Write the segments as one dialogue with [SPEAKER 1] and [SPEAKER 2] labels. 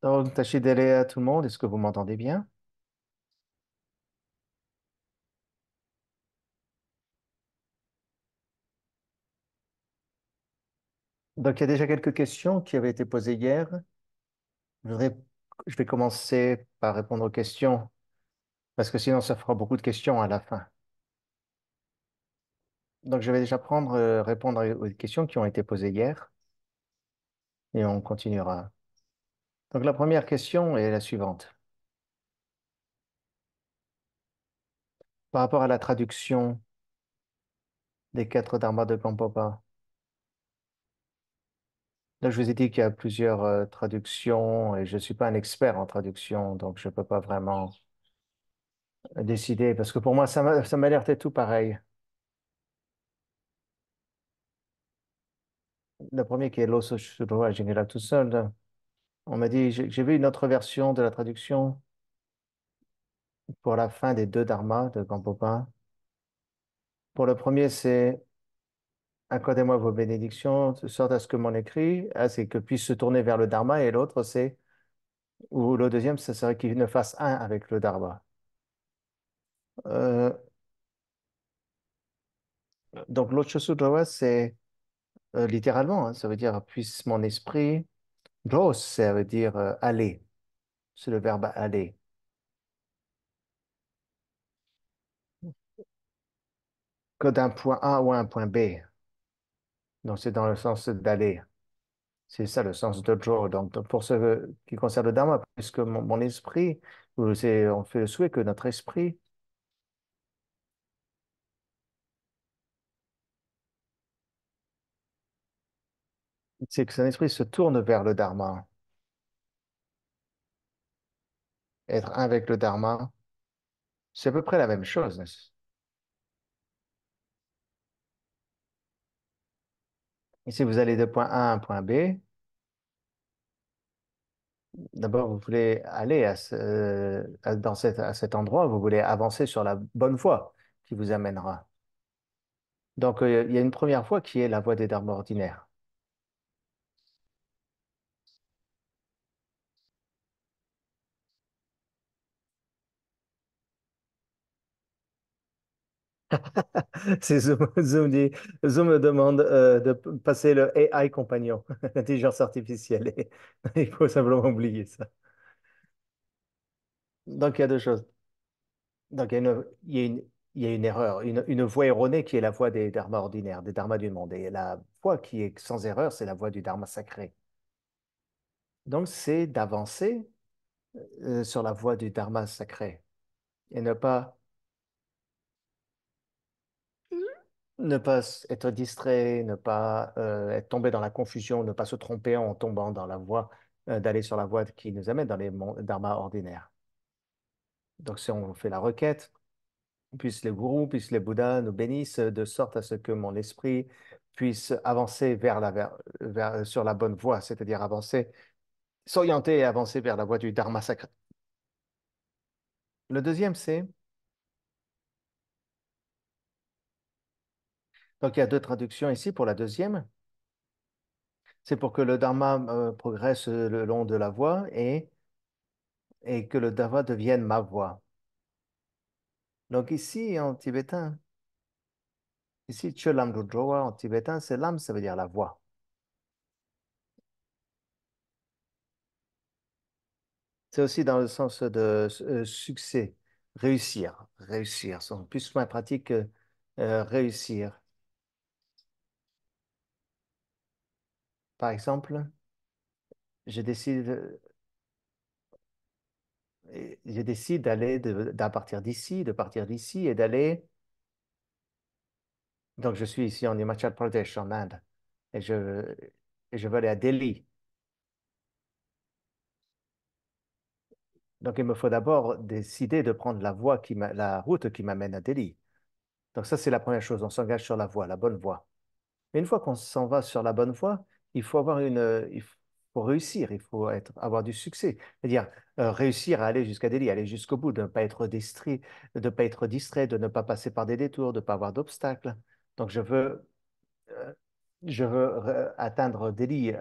[SPEAKER 1] Donc, tâchez d'aller à tout le monde. Est-ce que vous m'entendez bien? Donc, il y a déjà quelques questions qui avaient été posées hier. Je voudrais- je vais commencer par répondre aux questions, parce que sinon, ça fera beaucoup de questions à la fin. Donc, je vais déjà répondre aux questions qui ont été posées hier, et on continuera. Donc, la première question est la suivante. Par rapport à la traduction des quatre dharmas de Gampopa, donc je vous ai dit qu'il y a plusieurs traductions, et je ne suis pas un expert en traduction, donc je ne peux pas vraiment décider, parce que pour moi, ça m'a l'air d'être tout pareil. Le premier qui est L'osso Shuro Général tout seul. On m'a dit, j'ai vu une autre version de la traduction pour la fin des deux dharmas de Gampopa. Pour le premier, c'est accordez-moi vos bénédictions, de sorte à ce que mon écrit, c'est que puisse se tourner vers le dharma, et l'autre, ou le deuxième, ce serait qu'il ne fasse un avec le dharma. Euh, donc, l'Ocho c'est littéralement, hein, ça veut dire puisse mon esprit. Dros, ça veut dire aller, c'est le verbe aller. Que d'un point A ou un point B. Donc, c'est dans le sens d'aller. C'est ça le sens de Joe. Donc, pour ce qui concerne le Dharma, puisque mon esprit, on fait le souhait que notre esprit, c'est que son esprit se tourne vers le Dharma. Être un avec le Dharma, c'est à peu près la même chose. Et si vous allez de point A à un point B, d'abord, vous voulez aller à cet endroit, vous voulez avancer sur la bonne voie qui vous amènera. Donc, il y a une première voie qui est la voie des dharmas ordinaires. C'est Zoom me demande de passer le AI compagnon, l'intelligence artificielle. Et il faut simplement oublier ça. Donc, il y a deux choses. Donc, il y a une erreur, une voie erronée qui est la voie des dharmas ordinaires, des dharmas du monde. Et la voie qui est sans erreur, c'est la voie du dharma sacré. Donc, c'est d'avancer sur la voie du dharma sacré et ne pas être distrait, ne pas être tombé dans la confusion, ne pas se tromper en tombant dans la voie, d'aller sur la voie qui nous amène dans les dharmas ordinaires. Donc, si on fait la requête, puisse les gourous, puisse les bouddhas nous bénissent de sorte à ce que mon esprit puisse avancer sur la bonne voie, c'est-à-dire avancer, s'orienter et avancer vers la voie du dharma sacré. Le deuxième, donc il y a deux traductions ici pour la deuxième. C'est pour que le dharma progresse le long de la voie et que le dharma devienne ma voie. Donc ici, en tibétain, ici, Cholam Dodrowa, en tibétain, c'est l'âme, ça veut dire la voie. C'est aussi dans le sens de succès, réussir. C'est plus moins pratique que réussir. Par exemple, je décide, je décide d'à partir d'ici, de partir d'ici et d'aller. Donc, je suis ici en Himachal Pradesh, en Inde, et je veux aller à Delhi. Donc, il me faut d'abord décider de prendre la route qui m'amène à Delhi. Donc, ça, c'est la première chose. On s'engage sur la voie, la bonne voie. Mais une fois qu'on s'en va sur la bonne voie, il faut réussir, avoir du succès. C'est-à-dire réussir à aller jusqu'à Delhi, aller jusqu'au bout, de ne pas être distrait, de ne pas passer par des détours, de ne pas avoir d'obstacles. Donc, euh, je veux atteindre Delhi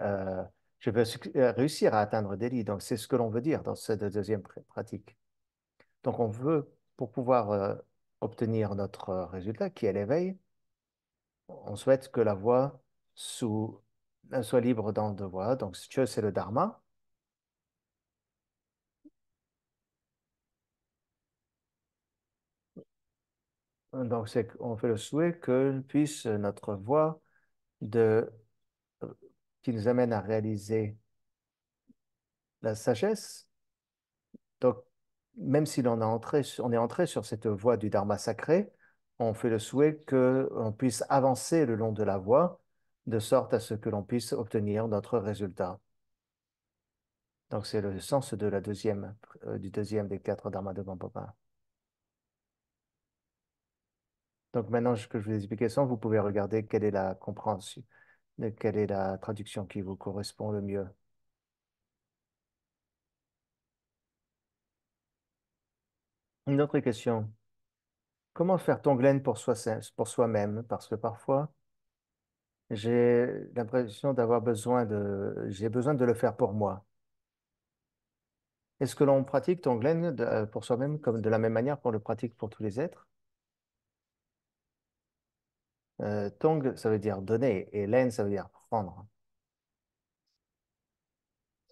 [SPEAKER 1] Je veux réussir à atteindre Delhi. Donc, c'est ce que l'on veut dire dans cette deuxième pratique. Donc, on veut, pour pouvoir obtenir notre résultat, qui est l'éveil, on souhaite que la voie soit libre dans deux voies. Donc, Dieu, c'est le dharma. Donc, on fait le souhait que puisse notre voie de, euh, qui nous amène à réaliser la sagesse. Donc, même si on est entré sur cette voie du dharma sacré, on fait le souhait qu'on puisse avancer le long de la voie de sorte à ce que l'on puisse obtenir notre résultat. Donc, c'est le sens de du deuxième des quatre dharmas de Vampopa. Donc, maintenant que je vous ai expliqué ça, vous pouvez regarder quelle est la compréhension, quelle est la traduction qui vous correspond le mieux. Une autre question. Comment faire Tonglen pour soi-même? Parce que parfois, j'ai l'impression j'ai besoin de le faire pour moi. Est-ce que l'on pratique Tonglen pour soi-même comme de la même manière qu'on le pratique pour tous les êtres? Tong, ça veut dire donner et Len, ça veut dire prendre.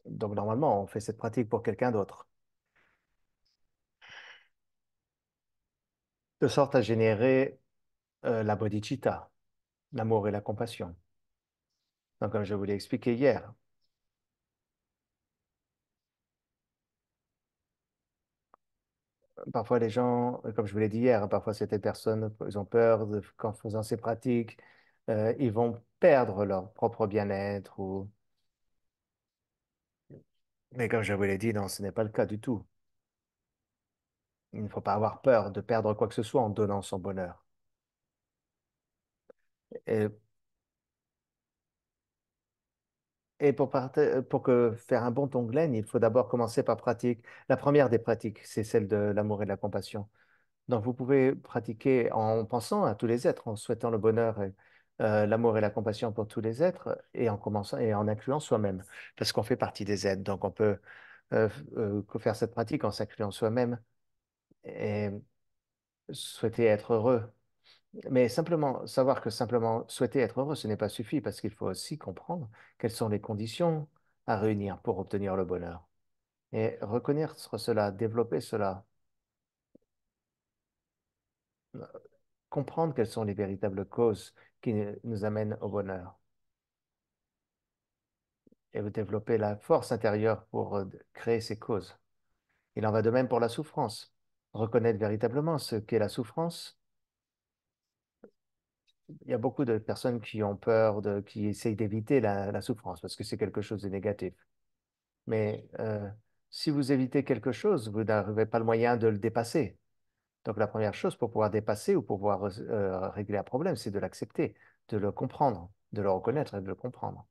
[SPEAKER 1] Donc, normalement, on fait cette pratique pour quelqu'un d'autre, de sorte à générer la bodhicitta, l'amour et la compassion. Donc, comme je vous l'ai expliqué hier, parfois les gens, comme je vous l'ai dit hier, parfois certaines personnes, ils ont peur qu'en faisant ces pratiques, ils vont perdre leur propre bien-être. Mais comme je vous l'ai dit, non, ce n'est pas le cas du tout. Il ne faut pas avoir peur de perdre quoi que ce soit en donnant son bonheur. Et, et pour que faire un bon tonglen, il faut d'abord commencer par pratique. La première des pratiques, c'est celle de l'amour et de la compassion. Donc, vous pouvez pratiquer en pensant à tous les êtres, en souhaitant le bonheur et l'amour et la compassion pour tous les êtres, et en commençant et en incluant soi-même, parce qu'on fait partie des êtres. Donc, on peut faire cette pratique en s'incluant soi-même et souhaiter être heureux. Mais simplement savoir que simplement souhaiter être heureux, ce n'est pas suffit, parce qu'il faut aussi comprendre quelles sont les conditions à réunir pour obtenir le bonheur. Et reconnaître cela, développer cela, comprendre quelles sont les véritables causes qui nous amènent au bonheur et développer la force intérieure pour créer ces causes. Il en va de même pour la souffrance. Reconnaître véritablement ce qu'est la souffrance. Il y a beaucoup de personnes qui ont peur, qui essayent d'éviter la souffrance parce que c'est quelque chose de négatif. Mais si vous évitez quelque chose, vous n'arrivez pas le moyen de le dépasser. Donc la première chose pour pouvoir dépasser ou pour pouvoir régler un problème, c'est de l'accepter, de le comprendre, de le reconnaître et de le comprendre.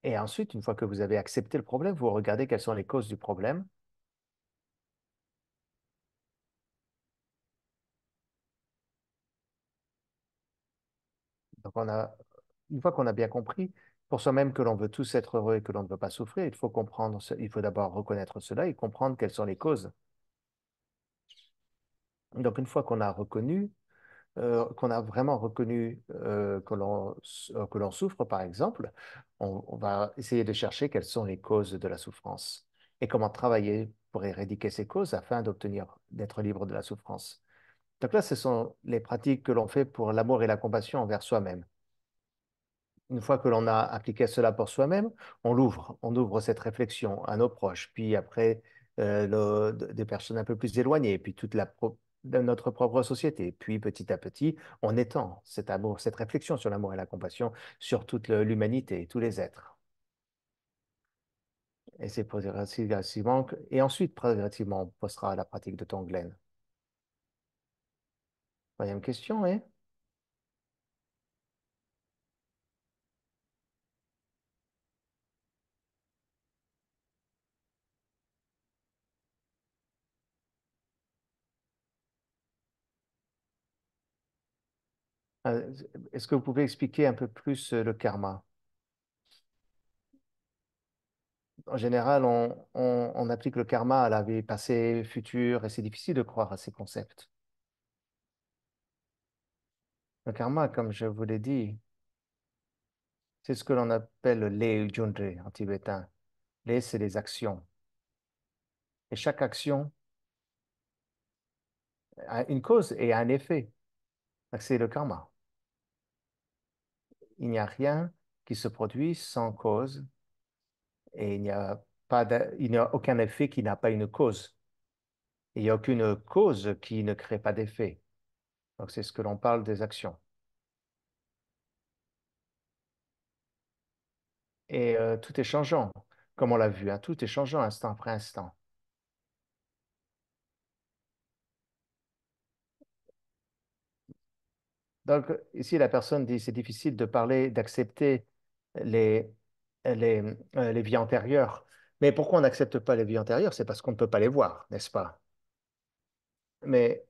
[SPEAKER 1] Et ensuite, une fois que vous avez accepté le problème, vous regardez quelles sont les causes du problème. Donc une fois qu'on a bien compris, pour soi-même que l'on veut tous être heureux et que l'on ne veut pas souffrir, il faut comprendre, il faut d'abord reconnaître cela et comprendre quelles sont les causes. Donc une fois qu'on a vraiment reconnu que l'on souffre, par exemple, on va essayer de chercher quelles sont les causes de la souffrance et comment travailler pour éradiquer ces causes afin d'être libre de la souffrance. Donc là, ce sont les pratiques que l'on fait pour l'amour et la compassion envers soi-même. Une fois que l'on a appliqué cela pour soi-même, on ouvre cette réflexion à nos proches, puis après des personnes un peu plus éloignées, puis de notre propre société. Puis petit à petit, on étend cet amour, cette réflexion sur l'amour et la compassion sur toute l'humanité, tous les êtres. Et c'est progressivement, et ensuite progressivement, on passera à la pratique de Tonglen. Troisième question, hein? Euh, Est-ce que vous pouvez expliquer un peu plus le karma? En général, on applique le karma à la vie passée, future, et c'est difficile de croire à ces concepts. Le karma, comme je vous l'ai dit, c'est ce que l'on appelle le lei junje en tibétain. Les, c'est les actions. Et chaque action a une cause et un effet. Donc, c'est le karma. Il n'y a rien qui se produit sans cause et il n'y a aucun effet qui n'a pas une cause. Il n'y a aucune cause qui ne crée pas d'effet. Donc, c'est ce que l'on parle des actions. Et tout est changeant, comme on l'a vu, hein, tout est changeant instant après instant. Donc, ici, la personne dit c'est difficile de parler, d'accepter les, les vies antérieures. Mais pourquoi on n'accepte pas les vies antérieures? C'est parce qu'on ne peut pas les voir, n'est-ce pas? Mais,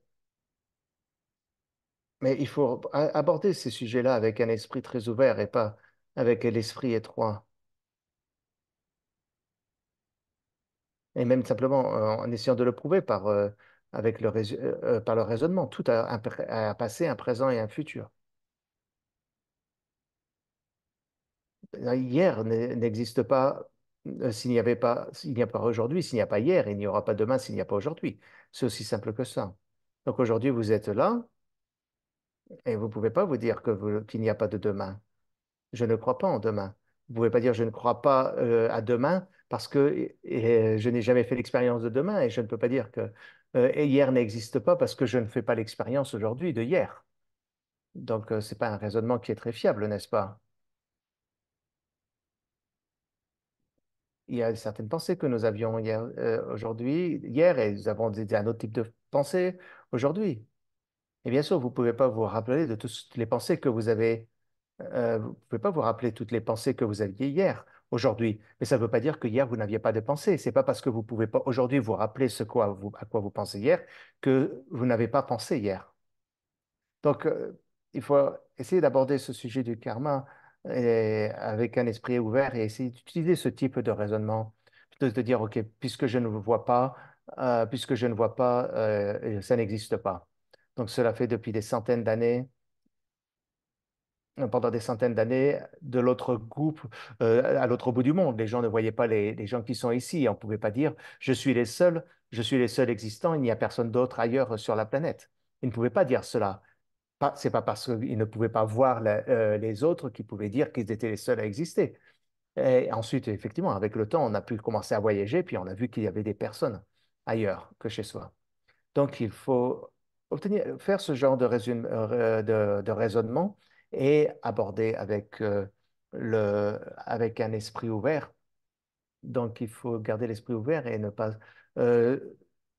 [SPEAKER 1] mais il faut aborder ces sujets-là avec un esprit très ouvert et pas avec l'esprit étroit. Et même simplement en essayant de le prouver par le raisonnement. Tout a un passé, un présent et un futur. Hier n'existe pas s'il n'y avait pas, s'il n'y a pas aujourd'hui, s'il n'y a pas hier, il n'y aura pas demain s'il n'y a pas aujourd'hui. C'est aussi simple que ça. Donc aujourd'hui, vous êtes là et vous ne pouvez pas vous dire qu'il n'y a pas de demain. Je ne crois pas en demain. Vous ne pouvez pas dire je ne crois pas à demain parce que je n'ai jamais fait l'expérience de demain et je ne peux pas dire que et hier n'existe pas parce que je ne fais pas l'expérience aujourd'hui de hier. Donc, ce n'est pas un raisonnement qui est très fiable, n'est-ce pas? Il y a certaines pensées que nous avions hier, et nous avons un autre type de pensée aujourd'hui. Et bien sûr, vous ne pouvez pas vous rappeler de toutes les pensées que vous avez. Vous ne pouvez pas vous rappeler toutes les pensées que vous aviez hier, aujourd'hui. Mais ça ne veut pas dire que hier, vous n'aviez pas de pensée. C'est pas parce que vous ne pouvez pas aujourd'hui vous rappeler à quoi vous pensez hier que vous n'avez pas pensé hier. Donc, il faut essayer d'aborder ce sujet du karma avec un esprit ouvert et essayer d'utiliser ce type de raisonnement, plutôt que de dire, OK, puisque je ne vois pas, ça n'existe pas. Donc, cela fait depuis des centaines d'années, pendant des centaines d'années, de l'autre groupe, à l'autre bout du monde. Les gens ne voyaient pas les gens qui sont ici. On ne pouvait pas dire, je suis les seuls existants, il n'y a personne d'autre ailleurs sur la planète. Ils ne pouvaient pas dire cela. C'est pas parce qu'ils ne pouvaient pas voir les autres qu'ils pouvaient dire qu'ils étaient les seuls à exister. Et ensuite, effectivement, avec le temps, on a pu commencer à voyager, puis on a vu qu'il y avait des personnes ailleurs que chez soi. Donc, il faut faire ce genre de raisonnement et aborder avec un esprit ouvert. Donc, il faut garder l'esprit ouvert et ne pas euh,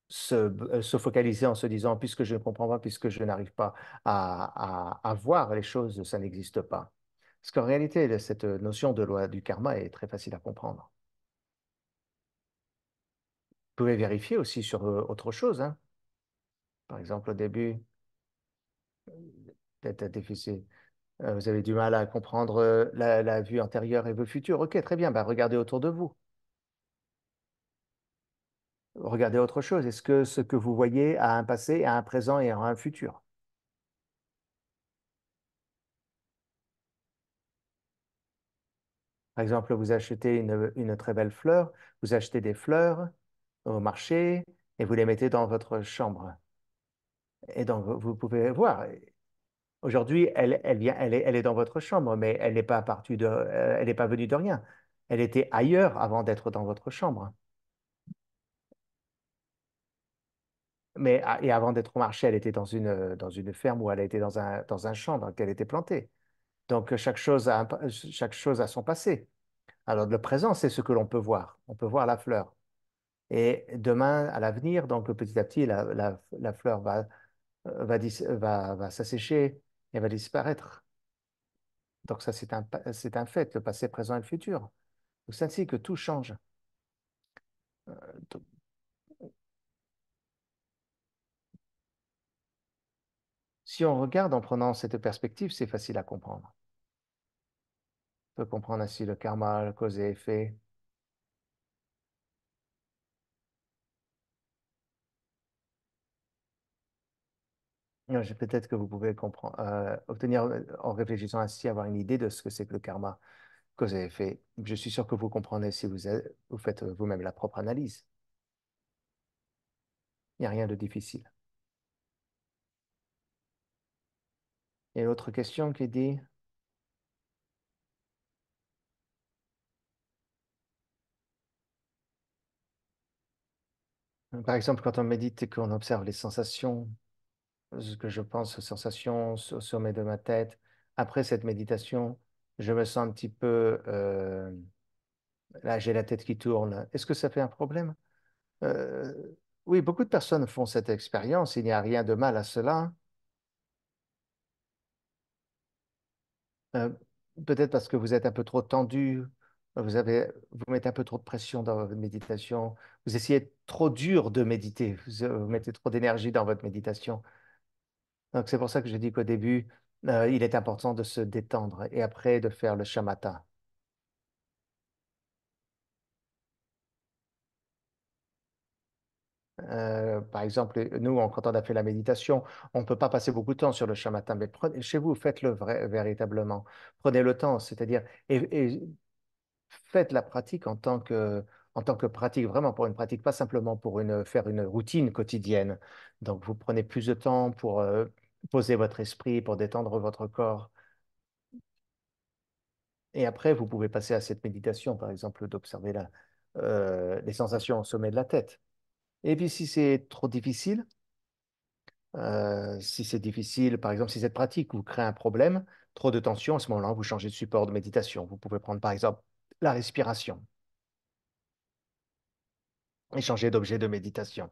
[SPEAKER 1] se focaliser en se disant, puisque je ne comprends pas, puisque je n'arrive pas à voir les choses, ça n'existe pas. Parce qu'en réalité, cette notion de loi du karma est très facile à comprendre. Vous pouvez vérifier aussi sur autre chose, hein. Par exemple, au début, peut-être difficile. Vous avez du mal à comprendre la vue antérieure et vue future. Ok, très bien. Ben, regardez autour de vous. Regardez autre chose. Est-ce que ce que vous voyez a un passé, a un présent et a un futur? Par exemple, vous achetez une très belle fleur, vous achetez des fleurs au marché et vous les mettez dans votre chambre. Et donc, vous pouvez voir, aujourd'hui, elle est dans votre chambre, mais elle n'est pas venue de rien. Elle était ailleurs avant d'être dans votre chambre. Et avant d'être au marché, elle était dans une ferme où elle était dans un champ dans lequel elle était plantée. Donc, chaque chose a son passé. Alors, le présent, c'est ce que l'on peut voir. On peut voir la fleur. Et demain, à l'avenir, donc petit à petit, la fleur va s'assécher et va disparaître. Donc ça, c'est un fait, le passé, présent et le futur. Donc c'est ainsi que tout change. Donc, Si on regarde en prenant cette perspective, c'est facile à comprendre. On peut comprendre ainsi le karma, le cause et effet. Peut-être que vous pouvez comprendre, obtenir, en réfléchissant ainsi, avoir une idée de ce que c'est que le karma, cause et effet. Je suis sûr que vous comprenez si vous faites vous-même la propre analyse. Il n'y a rien de difficile. Et l'autre question qui dit, par exemple, quand on médite et qu'on observe les sensations, ce que je pense aux sensations au sommet de ma tête, après cette méditation, je me sens un petit peu, là, j'ai la tête qui tourne. Est-ce que ça fait un problème? Euh, oui, beaucoup de personnes font cette expérience. Il n'y a rien de mal à cela. Euh, Peut-être parce que vous êtes un peu trop tendu, vous mettez un peu trop de pression dans votre méditation, vous essayez trop dur de méditer, vous mettez trop d'énergie dans votre méditation. Donc c'est pour ça que je dis qu'au début, il est important de se détendre et après de faire le shamatha. Par exemple, nous, quand on a fait la méditation, on ne peut pas passer beaucoup de temps sur le shamatha, mais chez vous, faites-le véritablement. Prenez le temps, c'est-à-dire, et faites la pratique en tant que pratique, vraiment pour une pratique, pas simplement pour faire une routine quotidienne. Donc, vous prenez plus de temps pour poser votre esprit, pour détendre votre corps. Et après, vous pouvez passer à cette méditation, par exemple, d'observer les sensations au sommet de la tête. Et puis, si c'est trop difficile, si c'est difficile, par exemple, si cette pratique vous crée un problème, trop de tension, à ce moment-là, vous changez de support de méditation. Vous pouvez prendre, par exemple, la respiration et changer d'objet de méditation.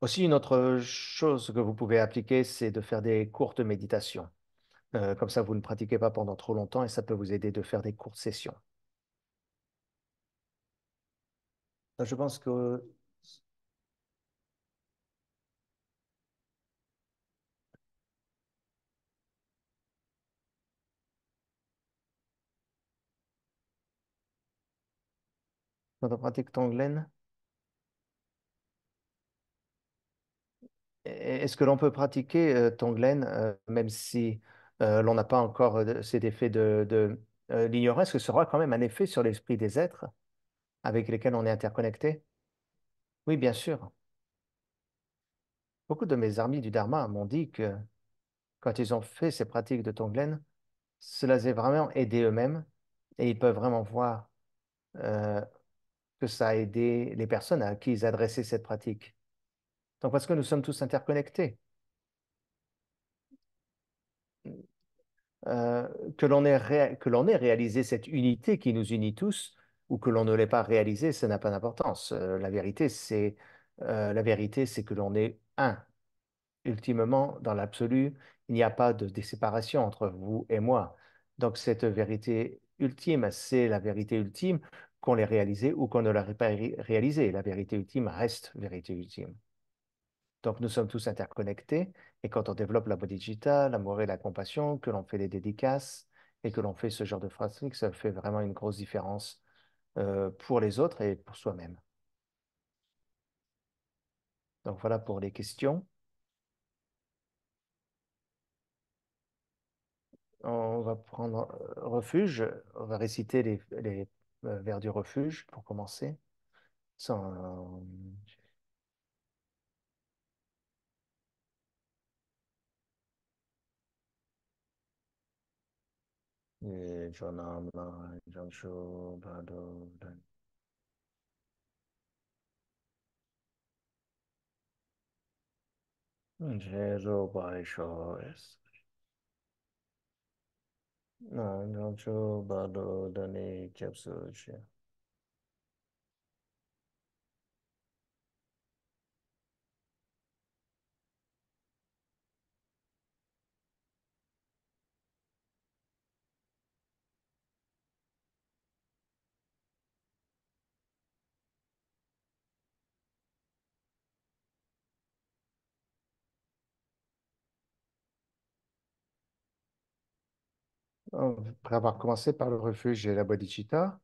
[SPEAKER 1] Aussi, une autre chose que vous pouvez appliquer, c'est de faire des courtes méditations. Comme ça, vous ne pratiquez pas pendant trop longtemps et ça peut vous aider de faire des courtes sessions. Donc, je pense que quand on pratique Tonglen, est-ce que l'on peut pratiquer Tonglen même si l'on n'a pas encore cet effet de l'ignorance, que ce sera quand même un effet sur l'esprit des êtres avec lesquels on est interconnecté? Oui, bien sûr. Beaucoup de mes amis du Dharma m'ont dit que quand ils ont fait ces pratiques de Tonglen, cela les a vraiment aidés eux-mêmes et ils peuvent vraiment voir euh, que ça a aidé les personnes à qui ils adressaient cette pratique. Donc, parce que nous sommes tous interconnectés. Euh, que l'on ait réalisé cette unité qui nous unit tous ou que l'on ne l'ait pas réalisé, ça n'a pas d'importance. La vérité, c'est que l'on est un. Ultimement, dans l'absolu, il n'y a pas de séparation entre vous et moi. Donc, cette vérité ultime, c'est la vérité ultime, qu'on l'ait réalisée ou qu'on ne l'ait pas réalisée. La vérité ultime reste vérité ultime. Donc, nous sommes tous interconnectés et quand on développe la bodhicitta, l'amour et la compassion, que l'on fait les dédicaces et que l'on fait ce genre de pratique, ça fait vraiment une grosse différence pour les autres et pour soi-même. Donc, voilà pour les questions. On va prendre refuge. On va réciter les vers du refuge pour commencer. Sans, après avoir commencé par le refuge et la bodhicitta,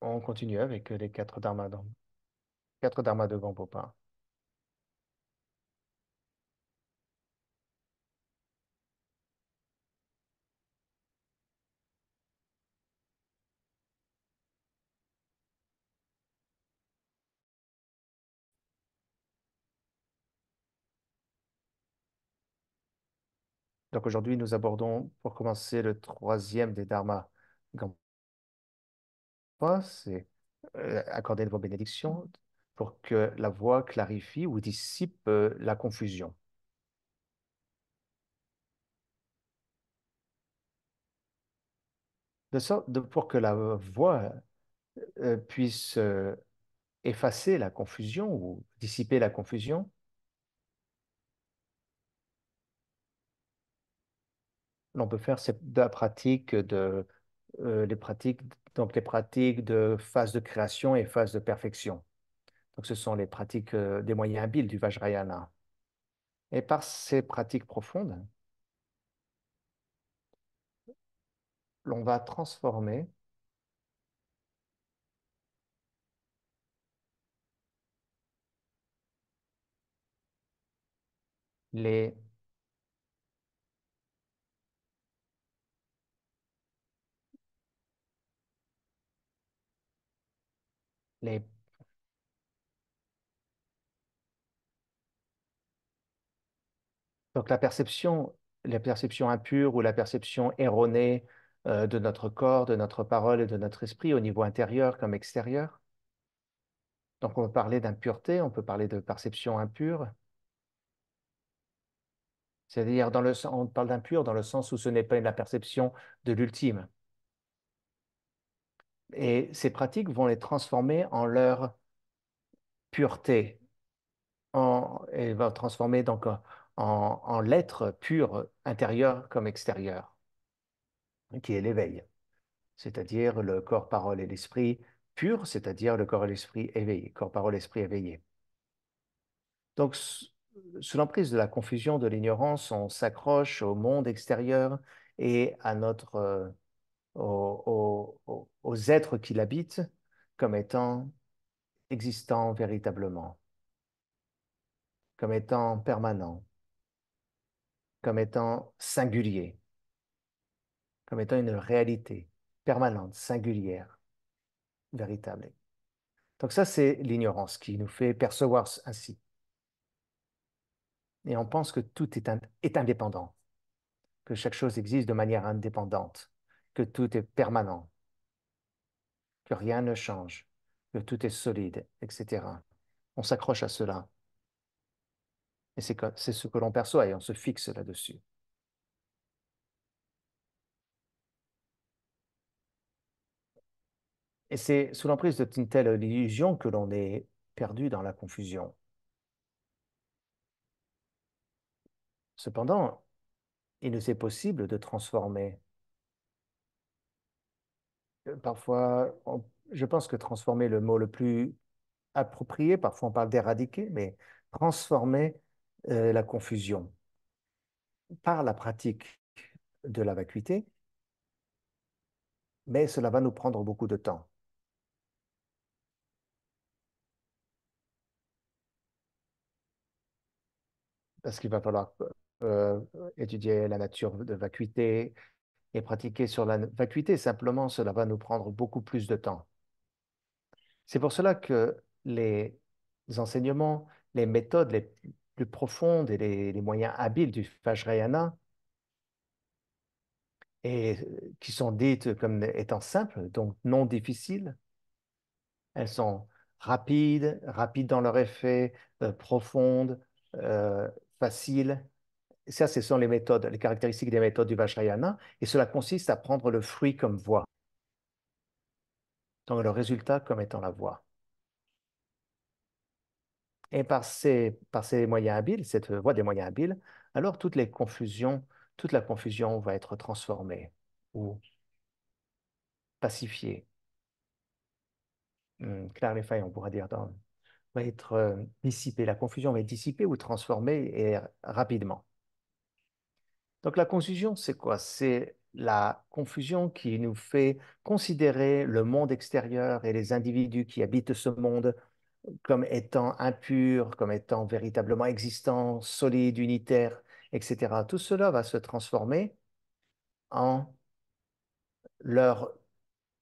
[SPEAKER 1] on continue avec les quatre dharmas de Gampopa. Donc aujourd'hui, nous abordons pour commencer le troisième des dharmas Gampopa, c'est accorder vos bénédictions pour que la voix clarifie ou dissipe la confusion. Pour que la voix puisse effacer la confusion ou dissiper la confusion, l'on peut faire de la pratique les pratiques, donc les pratiques de phase de création et phase de perfection. Donc, ce sont les pratiques des moyens habiles du Vajrayana. Et par ces pratiques profondes, l'on va transformer les, les, donc la perception impure ou la perception erronée de notre corps, de notre parole et de notre esprit au niveau intérieur comme extérieur. Donc, on peut parler d'impureté, on peut parler de perception impure. C'est-à-dire, on parle d'impur dans le sens où ce n'est pas la perception de l'ultime. Et ces pratiques vont les transformer en leur pureté, et vont transformer donc en l'être pur intérieur comme extérieur, qui est l'éveil, c'est-à-dire le corps, parole et l'esprit pur, c'est-à-dire le corps et l'esprit éveillé, corps, parole, esprit éveillé. Donc, sous l'emprise de la confusion, de l'ignorance, on s'accroche au monde extérieur et à aux êtres qui l'habitent comme étant existants véritablement, comme étant permanents, comme étant singuliers, comme étant une réalité permanente, singulière, véritable. Donc ça, c'est l'ignorance qui nous fait percevoir ainsi. Et on pense que tout est indépendant, que chaque chose existe de manière indépendante, que tout est permanent, que rien ne change, que tout est solide, etc. On s'accroche à cela. Et c'est ce que l'on perçoit et on se fixe là-dessus. Et c'est sous l'emprise d'une telle illusion que l'on est perdu dans la confusion. Cependant, il nous est possible de transformer. Parfois, je pense que transformer est le mot le plus approprié, parfois on parle d'éradiquer, mais transformer la confusion par la pratique de la vacuité, mais cela va nous prendre beaucoup de temps, parce qu'il va falloir euh, étudier la nature de vacuité et pratiquer sur la vacuité. Simplement, cela va nous prendre beaucoup plus de temps. C'est pour cela que les enseignements, les méthodes les plus profondes et les moyens habiles du Vajrayana, et qui sont dites comme étant simples, donc non difficiles, elles sont rapides dans leur effet, profondes, euh, faciles. Ça, ce sont les méthodes, les caractéristiques des méthodes du Vajrayana, et cela consiste à prendre le fruit comme voie, donc le résultat comme étant la voie. Et par ces moyens habiles, cette voie des moyens habiles, alors toute la confusion va être transformée ou pacifiée, clarifiée, on pourra dire, va être dissipée. La confusion va être dissipée ou transformée et rapidement. Donc la confusion, c'est quoi? C'est la confusion qui nous fait considérer le monde extérieur et les individus qui habitent ce monde comme étant impurs, comme étant véritablement existants, solides, unitaires, etc. Tout cela va se transformer en leur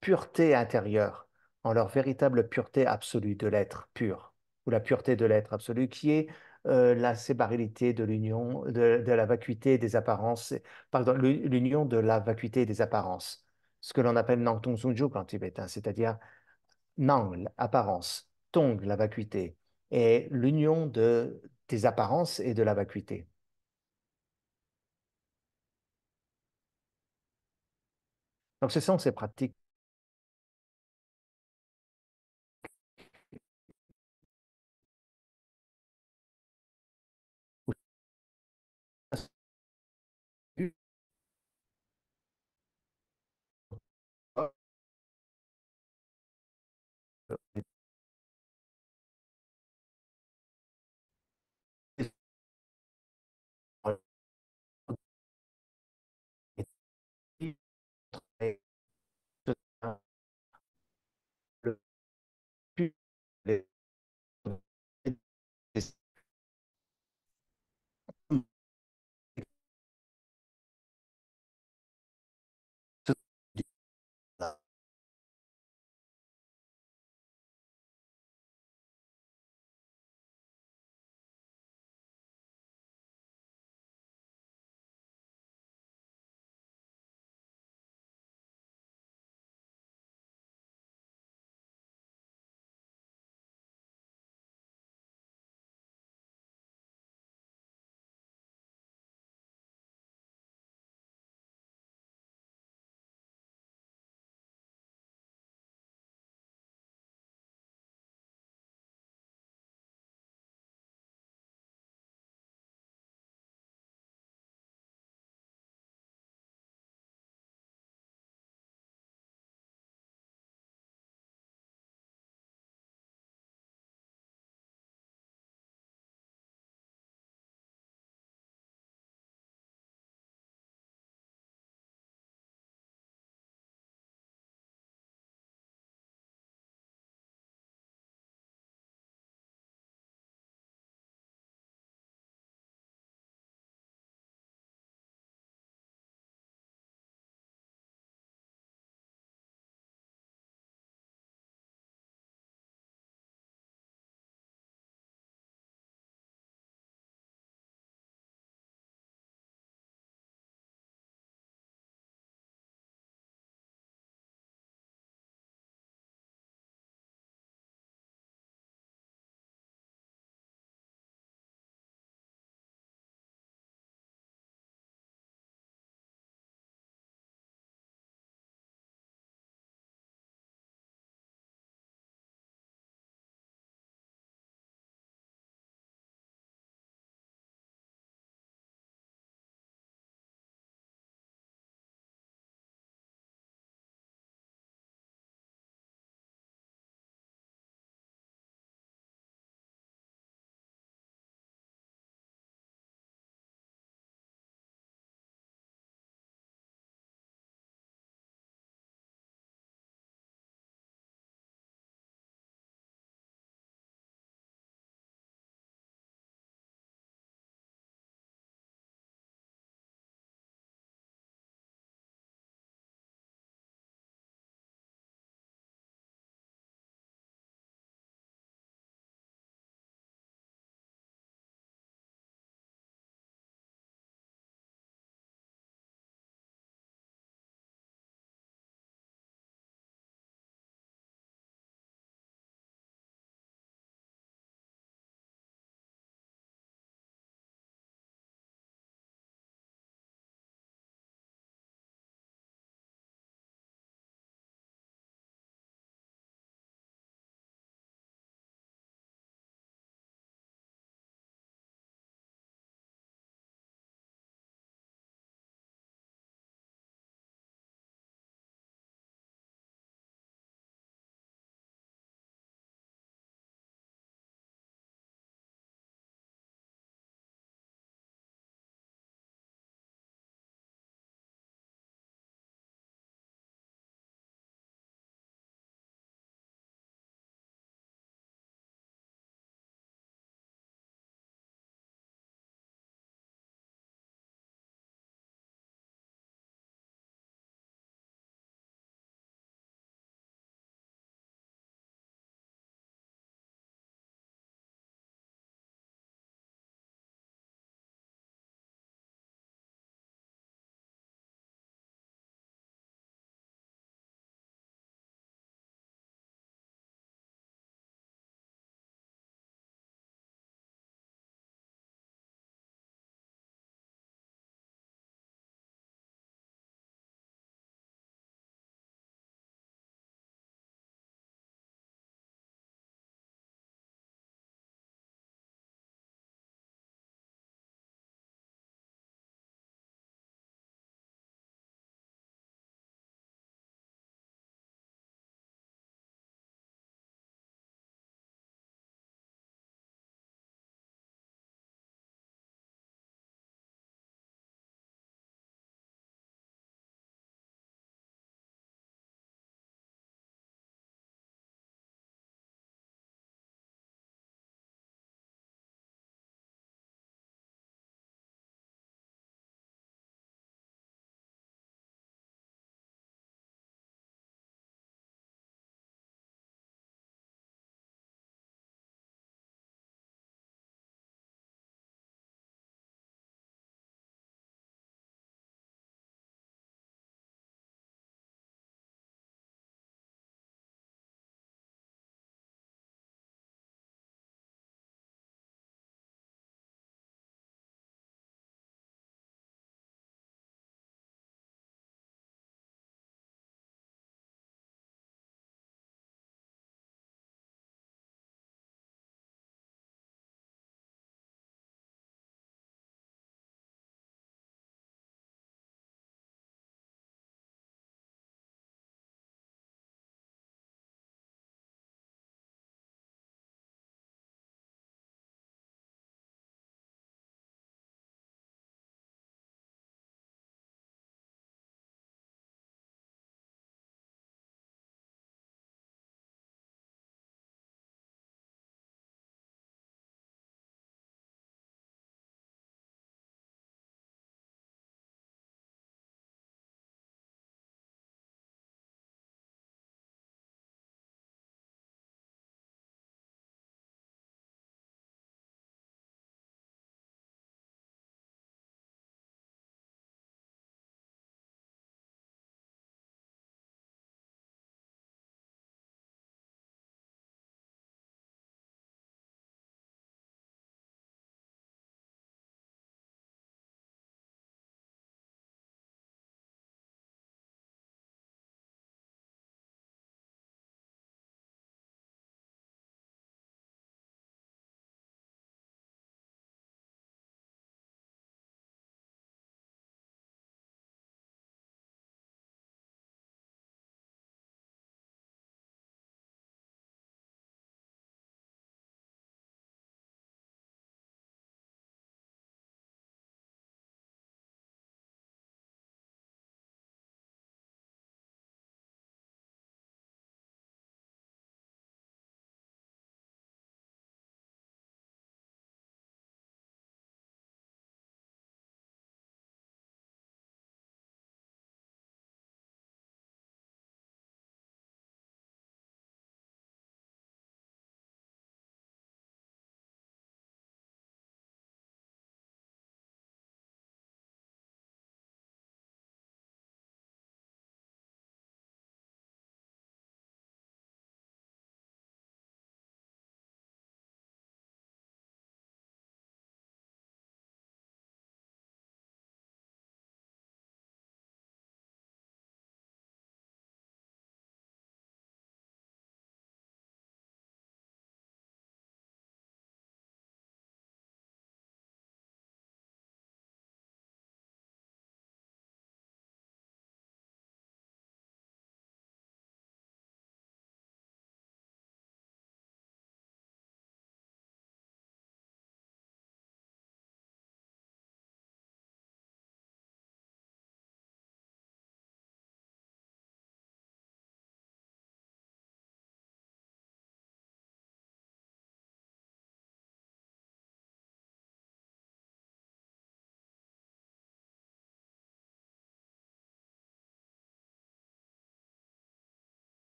[SPEAKER 1] pureté intérieure, en leur véritable pureté absolue de l'être pur, ou la pureté de l'être absolu, qui est la séparabilité de l'union, de la vacuité des apparences, pardon, l'union de la vacuité des apparences, ce que l'on appelle Nang Tong Sunjuk en tibétain, c'est-à-dire Nang, l'apparence, Tong, la vacuité, et l'union des apparences et de la vacuité. Donc, ce sont ces pratiques.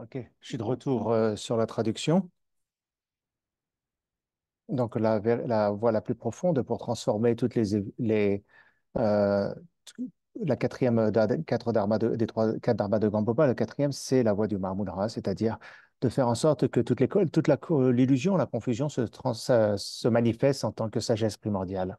[SPEAKER 1] Ok, je suis de retour sur la traduction. Donc, la voie la plus profonde pour transformer euh, la quatrième quatre dharmas des quatre dharmas de Gampopa, le quatrième, c'est la voie du Mahamudra, c'est-à-dire de faire en sorte que l'illusion, la confusion se manifeste en tant que sagesse primordiale.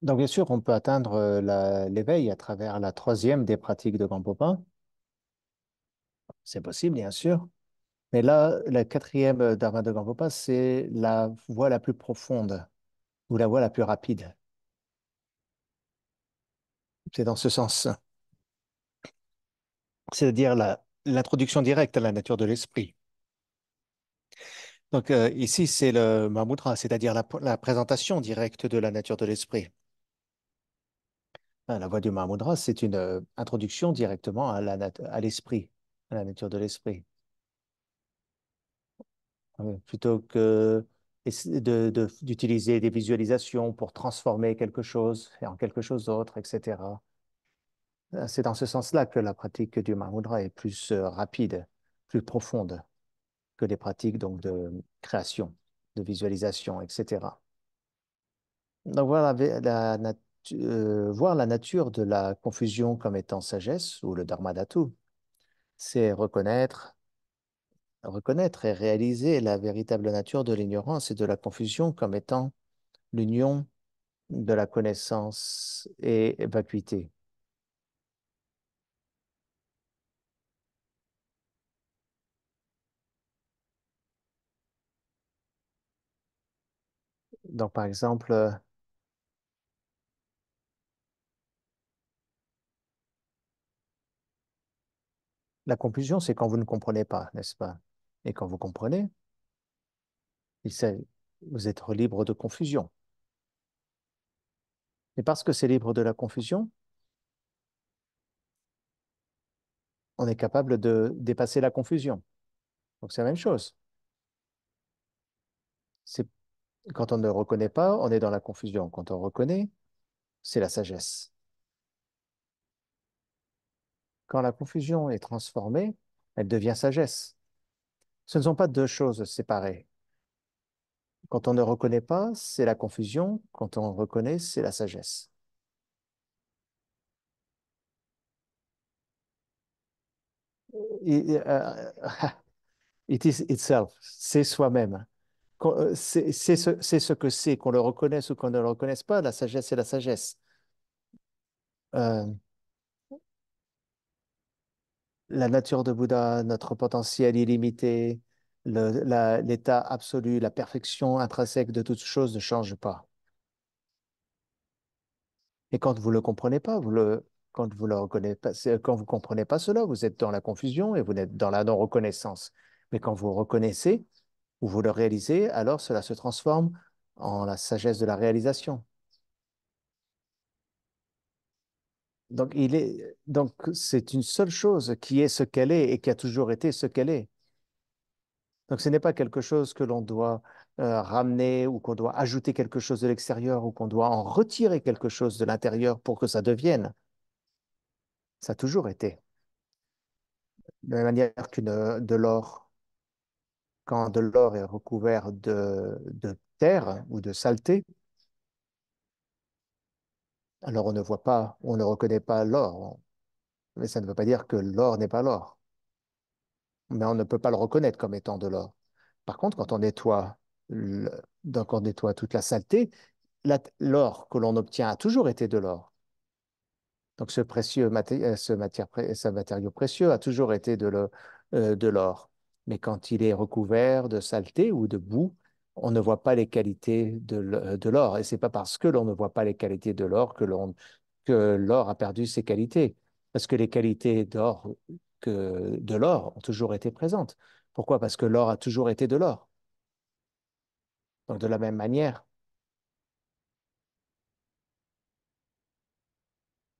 [SPEAKER 1] Donc, bien sûr, on peut atteindre l'éveil à travers la troisième des pratiques de Gampopa. C'est possible, bien sûr. Mais là, la quatrième dharma de Gampopa, c'est la voie la plus profonde ou la voie la plus rapide. C'est dans ce sens. C'est-à-dire l'introduction directe à la nature de l'esprit. Donc ici, c'est le Mahamudra, c'est-à-dire la présentation directe de la nature de l'esprit. La voie du Mahamudra, c'est une introduction directement à l'esprit, à la nature de l'esprit. Plutôt que d'utiliser des visualisations pour transformer quelque chose en quelque chose d'autre, etc. C'est dans ce sens-là que la pratique du Mahamudra est plus rapide, plus profonde que les pratiques donc, de création, de visualisation, etc. Donc, voir la nature de la confusion comme étant sagesse, ou le dharma dhatu, c'est reconnaître et réaliser la véritable nature de l'ignorance et de la confusion comme étant l'union de la connaissance et vacuité. Donc, par exemple, la confusion, c'est quand vous ne comprenez pas, n'est-ce pas? Et quand vous comprenez, il s'agit- vous êtes libre de confusion. Et parce que c'est libre de la confusion, on est capable de dépasser la confusion. Donc, c'est la même chose. C'est quand on ne reconnaît pas, on est dans la confusion. Quand on reconnaît, c'est la sagesse. Quand la confusion est transformée, elle devient sagesse. Ce ne sont pas deux choses séparées. Quand on ne reconnaît pas, c'est la confusion. Quand on reconnaît, c'est la sagesse. Et, it is itself, c'est soi-même. C'est ce que c'est, qu'on le reconnaisse ou qu'on ne le reconnaisse pas, la sagesse, c'est la sagesse. Euh, la nature de Bouddha, notre potentiel illimité, l'état absolu, la perfection intrinsèque de toute chose ne change pas. Et quand vous ne le comprenez pas, quand vous le reconnaissez pas, quand vous comprenez pas cela, vous êtes dans la confusion et vous êtes dans la non-reconnaissance. Mais quand vous reconnaissez ou vous le réalisez, alors cela se transforme en la sagesse de la réalisation. Donc c'est une seule chose qui est ce qu'elle est et qui a toujours été ce qu'elle est. Donc ce n'est pas quelque chose que l'on doit ramener ou qu'on doit ajouter quelque chose de l'extérieur ou qu'on doit en retirer quelque chose de l'intérieur pour que ça devienne. Ça a toujours été. De la même manière de l'or, quand de l'or est recouvert de terre ou de saleté, alors on ne voit pas, on ne reconnaît pas l'or. Mais ça ne veut pas dire que l'or n'est pas l'or. Mais on ne peut pas le reconnaître comme étant de l'or. Par contre, le- quand on nettoie toute la saleté, l'or que l'on obtient a toujours été de l'or. Donc ce matériau précieux a toujours été de l'or. Mais quand il est recouvert de saleté ou de boue, on ne voit pas les qualités de l'or. Et c'est pas parce que l'on ne voit pas les qualités de l'or que l'or a perdu ses qualités. Parce que les qualités de l'or ont toujours été présentes. Pourquoi? Parce que l'or a toujours été de l'or. Donc de la même manière,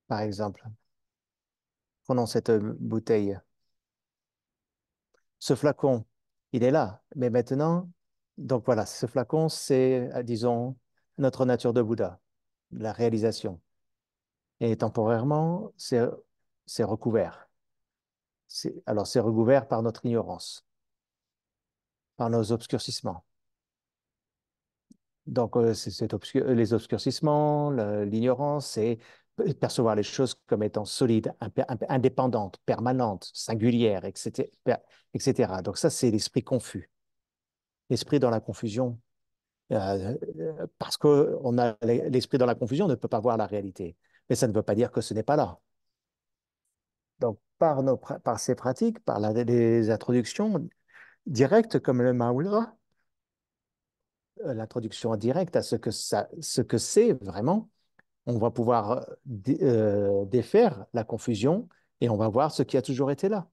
[SPEAKER 1] par exemple, prenons cette bouteille. Ce flacon, il est là. Mais maintenant, donc voilà, ce flacon, c'est, disons, notre nature de Bouddha, la réalisation. Et temporairement, c'est recouvert. Alors, c'est recouvert par notre ignorance, par nos obscurcissements. Donc, les obscurcissements, l'ignorance, c'est percevoir les choses comme étant solides, indépendantes, permanentes, singulières, etc., etc. Donc, ça, c'est l'esprit confus. L'esprit dans la confusion, parce que l'esprit dans la confusion ne peut pas voir la réalité. Mais ça ne veut pas dire que ce n'est pas là. Donc, par ces pratiques, par les introductions directes comme le Mahoula, l'introduction directe à ce que c'est vraiment, on va pouvoir défaire la confusion et on va voir ce qui a toujours été là.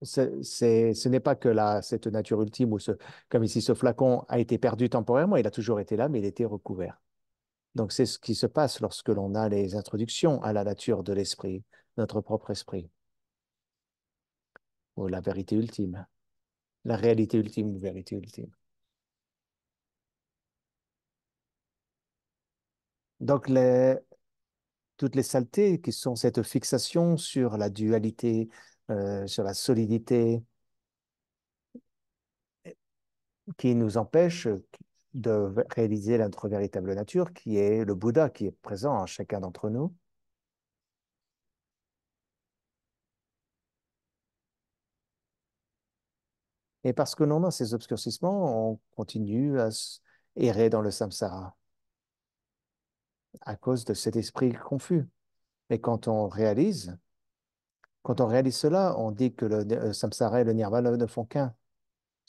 [SPEAKER 1] Ce n'est pas que cette nature ultime, comme ici, ce flacon a été perdu temporairement, il a toujours été là, mais il était recouvert. Donc, c'est ce qui se passe lorsque l'on a les introductions à la nature de l'esprit, notre propre esprit, ou la vérité ultime, la réalité ultime ou vérité ultime. Donc, toutes les saletés qui sont cette fixation sur la dualité, sur la solidité, qui nous empêche de réaliser notre véritable nature, qui est le Bouddha, qui est présent en chacun d'entre nous. Et parce que l'on a ces obscurcissements, on continue à errer dans le samsara à cause de cet esprit confus. Mais quand on réalise cela, on dit que le samsara et le nirvana ne font qu'un.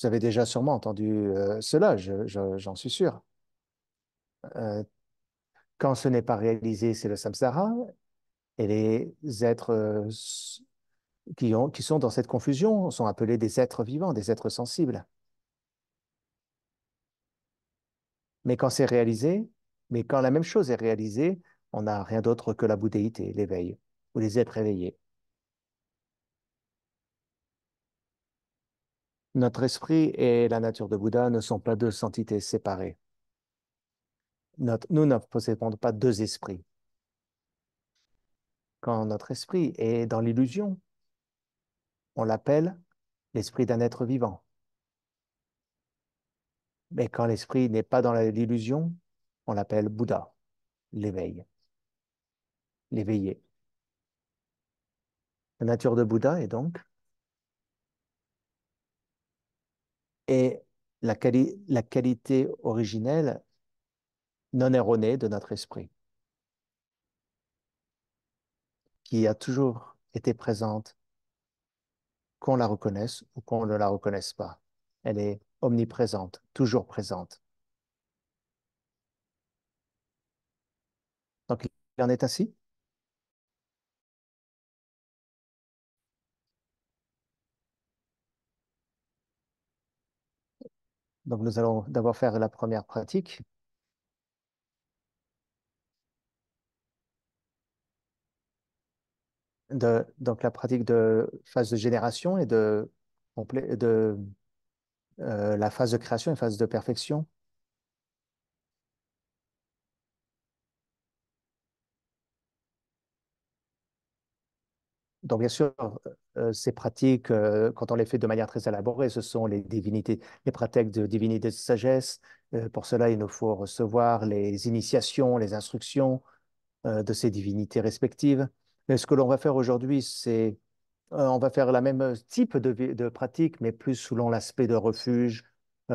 [SPEAKER 1] Vous avez déjà sûrement entendu cela, j'en suis sûr. Euh, quand ce n'est pas réalisé, c'est le samsara, et les êtres qui sont dans cette confusion sont appelés des êtres vivants, des êtres sensibles. Mais quand c'est réalisé, mais quand la même chose est réalisée, on n'a rien d'autre que la bouddhéité, l'éveil, ou les êtres éveillés. Notre esprit et la nature de Bouddha ne sont pas deux entités séparées. Nous ne possédons pas deux esprits. Quand notre esprit est dans l'illusion, on l'appelle l'esprit d'un être vivant. Mais quand l'esprit n'est pas dans l'illusion, on l'appelle Bouddha, l'éveil, l'éveillé. La nature de Bouddha est donc est la qualité originelle non erronée de notre esprit, qui a toujours été présente, qu'on la reconnaisse ou qu'on ne la reconnaisse pas. Elle est omniprésente, toujours présente. Donc, il en est ainsi. Donc, nous allons d'abord faire la première pratique, donc la pratique de phase de génération et de la phase de création et phase de perfection. Donc, bien sûr, ces pratiques, quand on les fait de manière très élaborée, ce sont les divinités, les pratiques de divinité de sagesse. Pour cela, il nous faut recevoir les initiations, les instructions de ces divinités respectives. Mais ce que l'on va faire aujourd'hui, c'est on va faire la même type de pratique, mais plus selon l'aspect de refuge,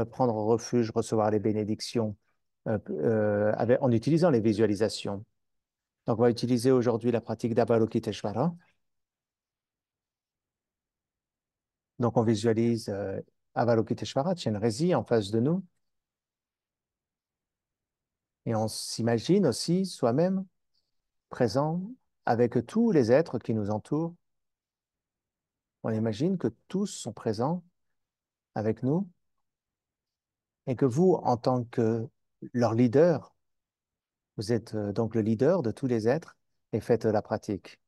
[SPEAKER 1] prendre refuge, recevoir les bénédictions en utilisant les visualisations. Donc, on va utiliser aujourd'hui la pratique d'Avalokiteshvara. Donc, on visualise Avalokiteshvara, Chenrezi, en face de nous, et on s'imagine aussi soi-même présent avec tous les êtres qui nous entourent. On imagine que tous sont présents avec nous et que vous, en tant que leur leader, vous êtes donc le leader de tous les êtres et faites la pratique.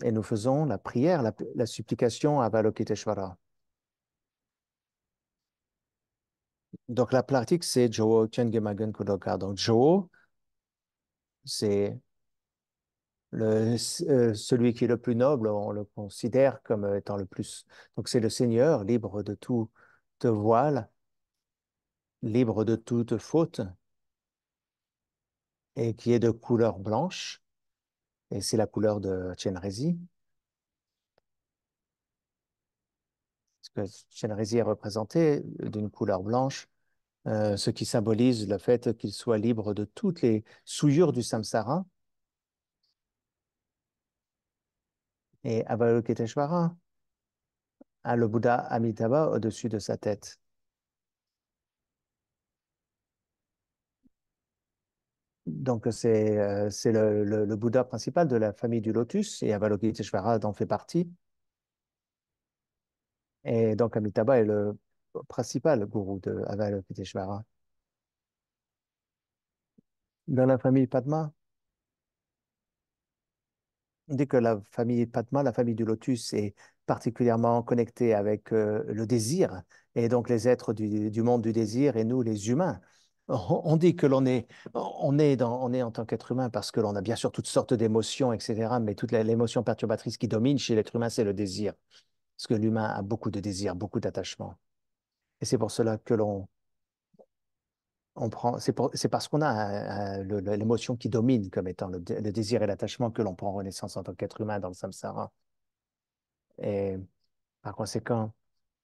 [SPEAKER 1] Et nous faisons la prière, la supplication à Avalokiteshvara. Donc la pratique, c'est Jowo Chengemagen Kudoka. Donc Jowo, c'est celui qui est le plus noble, on le considère comme étant le plus. Donc c'est le Seigneur, libre de toute voile, libre de toute faute, et qui est de couleur blanche. Et c'est la couleur de Chenrezi. Parce que Chenrezi est représenté d'une couleur blanche, ce qui symbolise le fait qu'il soit libre de toutes les souillures du samsara. Et Avalokiteshvara a le Bouddha Amitabha au-dessus de sa tête. Donc, c'est le Bouddha principal de la famille du lotus et Avalokiteshvara en fait partie. Et donc, Amitabha est le principal gourou de Avalokiteshvara. Dans la famille Padma, on dit que la famille Padma, la famille du lotus, est particulièrement connectée avec le désir et donc les êtres du monde du désir et nous, les humains. On dit que on est en tant qu'être humain parce que l'on a bien sûr toutes sortes d'émotions, etc. Mais toute l'émotion perturbatrice qui domine chez l'être humain, c'est le désir. Parce que l'humain a beaucoup de désirs, beaucoup d'attachements. Et c'est pour cela que on prend, c'est parce qu'on a l'émotion qui domine comme étant le désir et l'attachement que l'on prend renaissance en tant qu'être humain dans le samsara. Et par conséquent,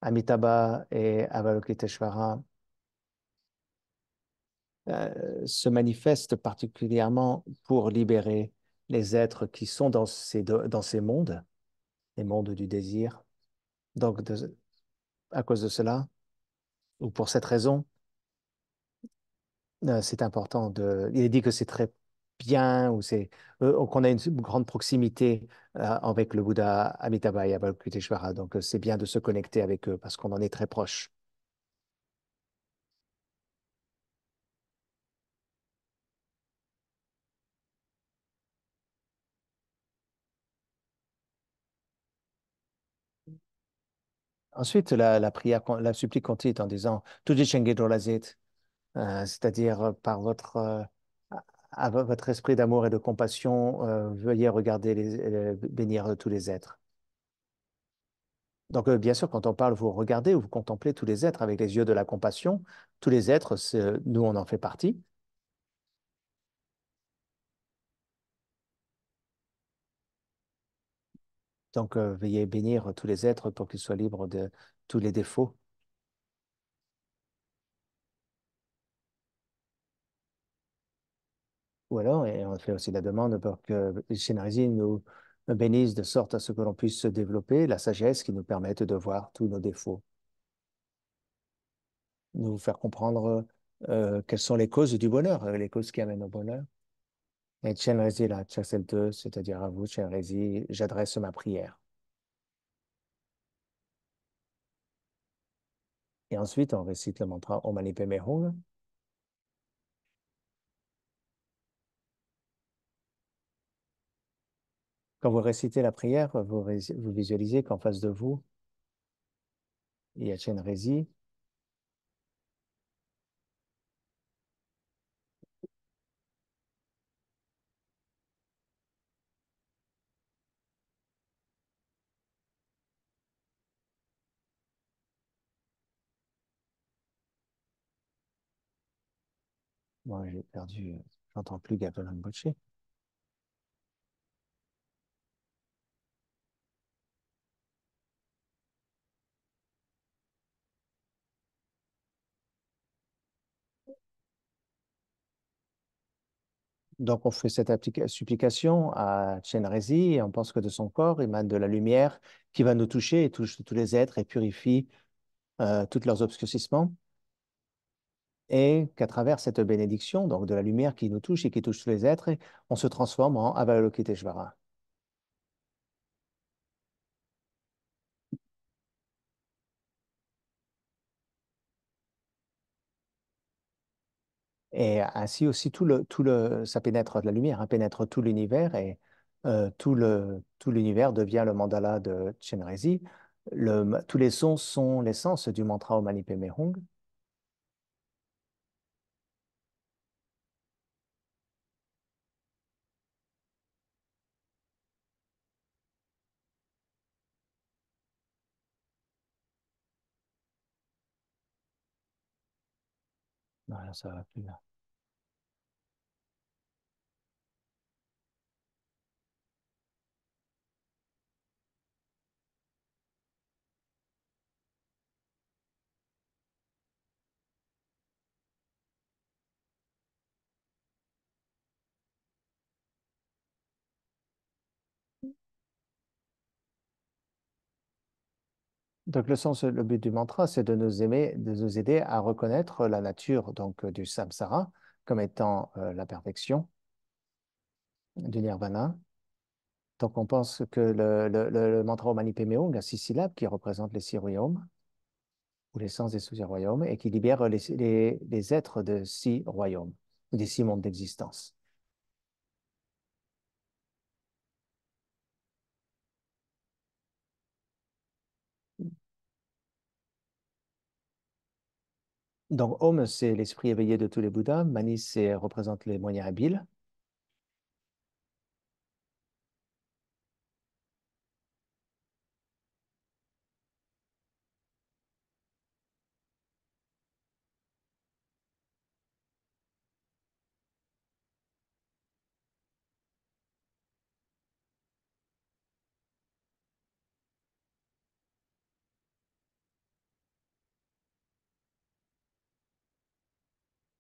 [SPEAKER 1] Amitabha et Avalokiteshvara se manifestent particulièrement pour libérer les êtres qui sont dans ces mondes, les mondes du désir. Donc, à cause de cela, ou pour cette raison, c'est important il est dit que c'est très bien, qu'on a une grande proximité avec le Bouddha Amitabha et Avalokiteshvara. Donc, c'est bien de se connecter avec eux parce qu'on en est très proche. Ensuite, la prière, la supplique continue en disant Tuji Shenge Dolazit, c'est-à-dire par votre esprit d'amour et de compassion, veuillez regarder bénir tous les êtres. Donc, bien sûr, quand on parle, vous regardez ou vous contemplez tous les êtres avec les yeux de la compassion. Tous les êtres, nous, on en fait partie. Donc, veuillez bénir tous les êtres pour qu'ils soient libres de tous les défauts. Ou alors, et on fait aussi la demande pour que Shinrazi nous bénisse de sorte à ce que l'on puisse se développer la sagesse qui nous permette de voir tous nos défauts, nous faire comprendre quelles sont les causes du bonheur, les causes qui amènent au bonheur. Et Shinrazi, là, Tchakselte, c'est-à-dire à vous, Shinrazi, j'adresse ma prière. Et ensuite, on récite le mantra Om Mani Padme Hum. Quand vous récitez la prière, vous visualisez qu'en face de vous, il y a Shinrazi. Moi, j'ai perdu, j'entends plus Gabriel Rinpoche. Donc, on fait cette supplication à Chenrezi et on pense que de son corps émane de la lumière qui va nous toucher et touche tous les êtres et purifie tous leurs obscurcissements. Et qu'à travers cette bénédiction, donc de la lumière qui nous touche et qui touche tous les êtres, on se transforme en Avalokiteshvara. Et ainsi aussi, ça pénètre la lumière, hein, pénètre tout l'univers et tout l'univers devient le mandala de Chenrezi. Tous les sons sont l'essence du mantra Om Mani Padme Hum. Non, là, ça va plus là. Donc, le but du mantra, c'est de nous aider à reconnaître la nature du samsara comme étant la perfection du nirvana. Donc, on pense que le mantra Om Mani Padme Hum, la 6 syllabes qui représentent les 6 royaumes, ou l'essence des 6 royaumes, et qui libère les êtres de 6 royaumes, ou des 6 mondes d'existence. Donc, Om, c'est l'esprit éveillé de tous les Bouddhas. Mani, représente les moyens habiles.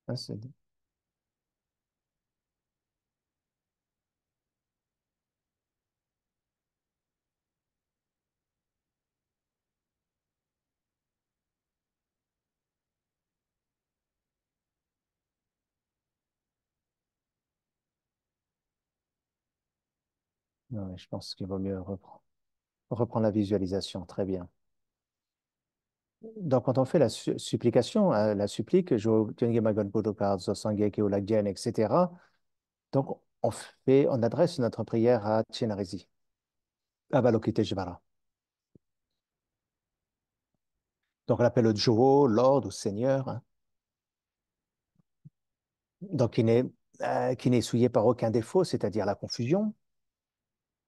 [SPEAKER 1] Hein, non, mais je pense qu'il vaut mieux reprendre la visualisation. Très bien. Donc, quand on fait la supplication, la supplique, Jo Kyungye Magon Bodokar, Zo Sangye Keolagyen, etc., donc on adresse notre prière à Chenarezi, Avalokiteshvara. Donc, on l'appelle Jo, Lord ou Seigneur, hein. Donc, qui n'est souillé par aucun défaut, c'est-à-dire la confusion,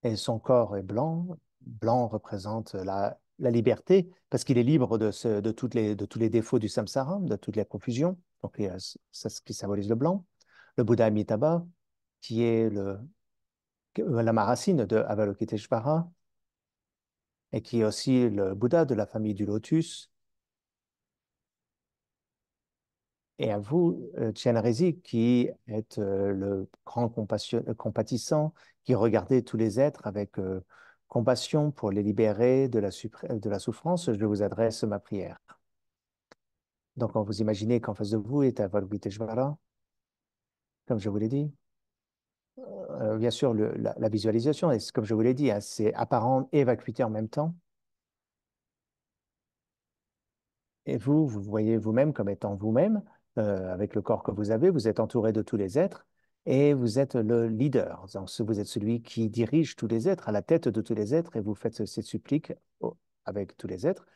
[SPEAKER 1] et son corps est blanc. Blanc représente la liberté, parce qu'il est libre de tous les défauts du samsara, de toutes les confusions. Donc, il y a ça, ce qui symbolise le blanc. Le Bouddha Amitabha, qui est la racine de Avalokiteshvara, et qui est aussi le Bouddha de la famille du lotus. Et à vous, Chenrezig, qui êtes le grand compatissant, qui regardez tous les êtres avec compassion pour les libérer de la souffrance, je vous adresse ma prière. Donc, quand vous imaginez qu'en face de vous est Avalokiteshvara, comme je vous l'ai dit, bien sûr, la visualisation, et comme je vous l'ai dit, hein, c'est apparent et vacuité en même temps. Et vous voyez vous-même comme étant vous-même, avec le corps que vous êtes entouré de tous les êtres et vous êtes le leader. Donc, vous êtes celui qui dirige tous les êtres, à la tête de tous les êtres, et vous faites cette supplique avec tous les êtres.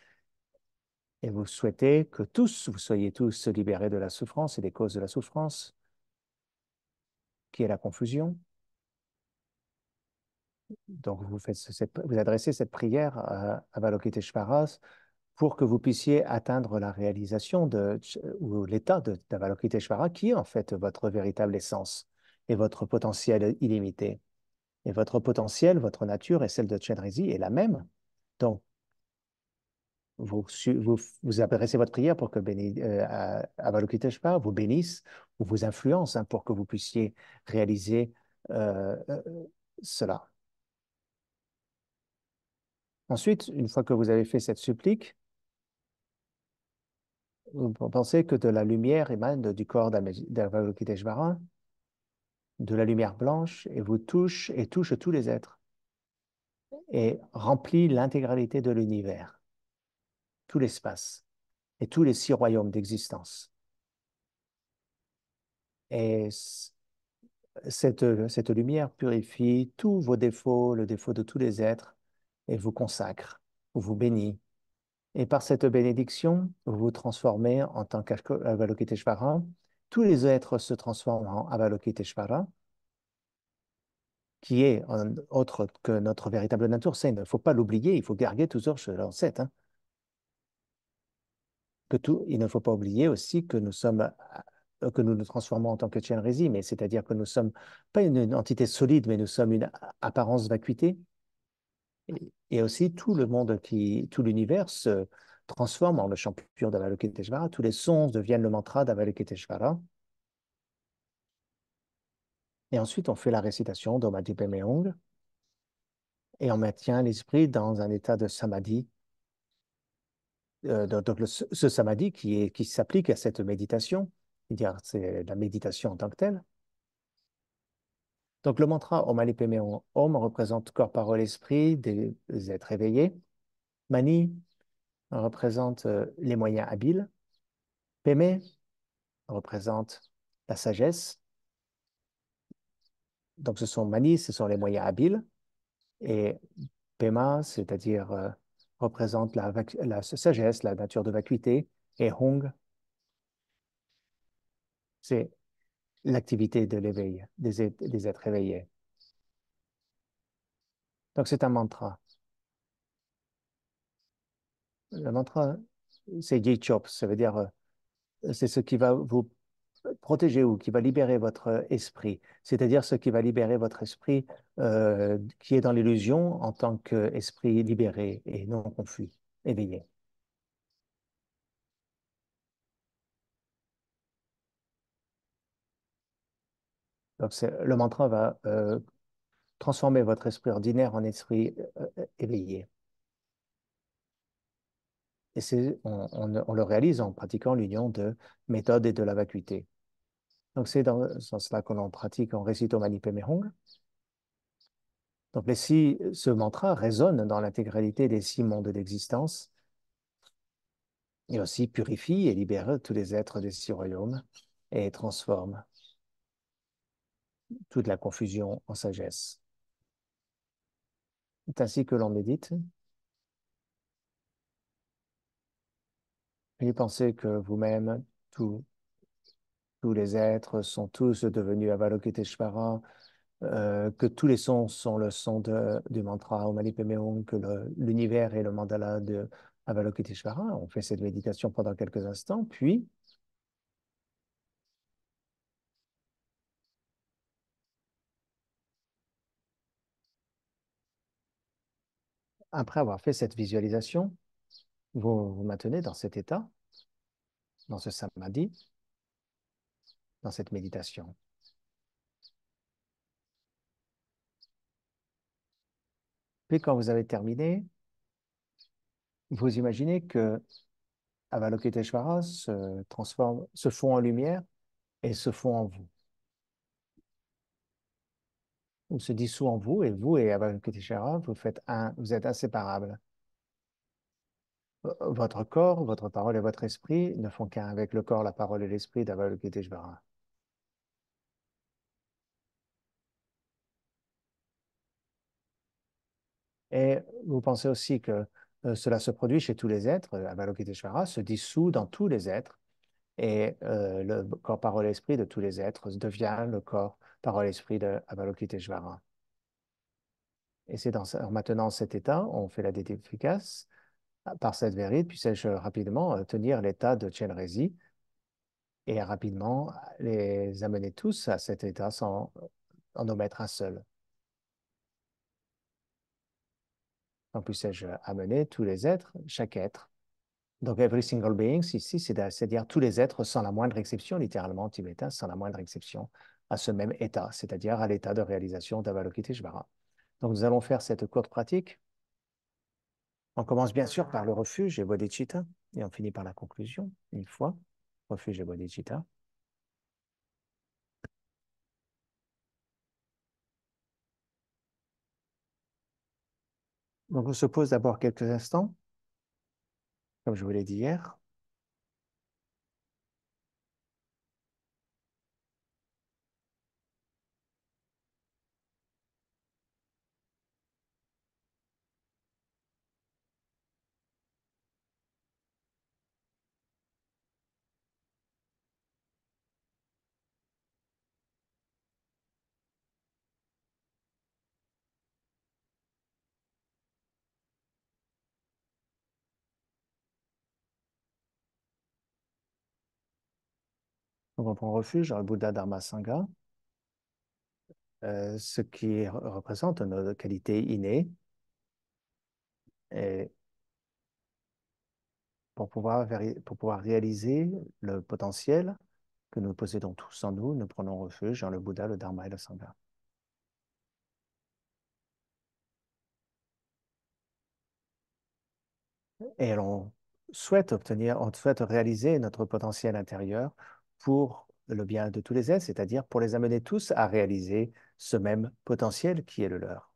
[SPEAKER 1] Et vous souhaitez que vous soyez tous libérés de la souffrance et des causes de la souffrance, qui est la confusion. Donc, vous adressez cette prière à Avalokiteshvara pour que vous puissiez atteindre la réalisation ou l'état d'Avalokiteshvara, qui est en fait votre véritable essence et votre potentiel illimité. Et votre potentiel, votre nature et celle de Chenrezig est la même. Donc, vous adressez votre prière pour que Avalokiteshvara vous bénisse ou vous influence, hein, pour que vous puissiez réaliser cela. Ensuite, une fois que vous avez fait cette supplique, vous pensez que de la lumière émane du corps d'Avalokiteshvara, de la lumière blanche, et vous touche tous les êtres et remplit l'intégralité de l'univers, tout l'espace et tous les 6 royaumes d'existence. Et cette lumière purifie tous vos défauts, le défaut de tous les êtres, et vous consacre, vous bénit. Et par cette bénédiction, vous vous transformez en tant qu'Avalokiteshvara. Tous les êtres se transforment en Avalokiteshvara, qui est autre que notre véritable nature. Ça, il ne faut pas l'oublier, il faut garder toujours chez l'ancêtre, hein. Il ne faut pas oublier aussi que nous sommes que nous nous transformons en tant que Chenrezig, mais c'est-à-dire que nous sommes pas une entité solide, mais nous sommes une apparence vacuité. Et aussi, tout le monde tout l'univers se transforme en le champ pur d'Avalokiteshvara. Tous les sons deviennent le mantra d'Avalokiteshvara. Et ensuite, on fait la récitation d'Oma Dipe Meong et on maintient l'esprit dans un état de samadhi. Donc, ce samadhi qui s'applique à cette méditation, c'est-à-dire c'est la méditation en tant que telle. Donc, le mantra Om Mani Padme Hum Om représente corps, parole, esprit des êtres éveillés. Mani représente les moyens habiles. Peme représente la sagesse. Donc, ce sont Mani, ce sont les moyens habiles. Et Pema, c'est-à-dire représente la sagesse, la nature de vacuité. Et Hung, c'est l'activité de l'éveil, des êtres éveillés. Donc, c'est un mantra. Le mantra, c'est Yi-Chop, ça veut dire c'est ce qui va vous protéger ou qui va libérer votre esprit, c'est-à-dire ce qui va libérer votre esprit qui est dans l'illusion en tant qu'esprit libéré et non confus, éveillé. Donc, le mantra va transformer votre esprit ordinaire en esprit éveillé. Et on le réalise en pratiquant l'union de méthode et de la vacuité. Donc, c'est dans ce sens-là que l'on pratique en récitant Mani Padme Hum. Donc, ce mantra résonne dans l'intégralité des 6 mondes d'existence et aussi purifie et libère tous les êtres des 6 royaumes et transforme toute la confusion en sagesse. C'est ainsi que l'on médite. Et pensez que vous-même, tous tous les êtres sont tous devenus Avalokiteshvara, que tous les sons sont le son du mantra Om Mani Padme Hum, que l'univers est le mandala de Avalokiteshvara. On fait cette méditation pendant quelques instants, puis après avoir fait cette visualisation, vous vous maintenez dans cet état, dans ce samadhi, dans cette méditation. Puis quand vous avez terminé, vous imaginez que Avalokiteshvara se transforme, se fond en lumière et se fond en vous. Ou se dissout en vous et Avalokiteshvara, vous êtes inséparables. Votre corps, votre parole et votre esprit ne font qu'un avec le corps, la parole et l'esprit d'Avalokiteshvara. Et vous pensez aussi que cela se produit chez tous les êtres. Avalokiteshvara se dissout dans tous les êtres et le corps, parole et esprit de tous les êtres devient le corps, parole et esprit de Avalokiteshvara. Et c'est en maintenant cet état, on fait la dété efficace. Par cette vérité, puissais-je rapidement tenir l'état de Chenrezig et rapidement les amener tous à cet état sans en omettre un seul. Donc, puissais-je amener tous les êtres, chaque être. Donc, every single being, ici, c'est-à-dire tous les êtres sans la moindre exception, littéralement tibétain, sans la moindre exception, à ce même état, c'est-à-dire à l'état de réalisation d'Avalokiteshvara. Donc, nous allons faire cette courte pratique. On commence bien sûr par le refuge et bodhicitta, et on finit par la conclusion, une fois. Refuge et bodhicitta. Donc, on se pose d'abord quelques instants, comme je vous l'ai dit hier. Donc, on prend refuge dans le Bouddha Dharma Sangha, ce qui représente nos qualités innées. Et pour pouvoir réaliser le potentiel que nous possédons tous en nous, nous prenons refuge dans le Bouddha, le Dharma et le Sangha. Et on souhaite réaliser notre potentiel intérieur pour le bien de tous les êtres, c'est-à-dire pour les amener tous à réaliser ce même potentiel qui est le leur.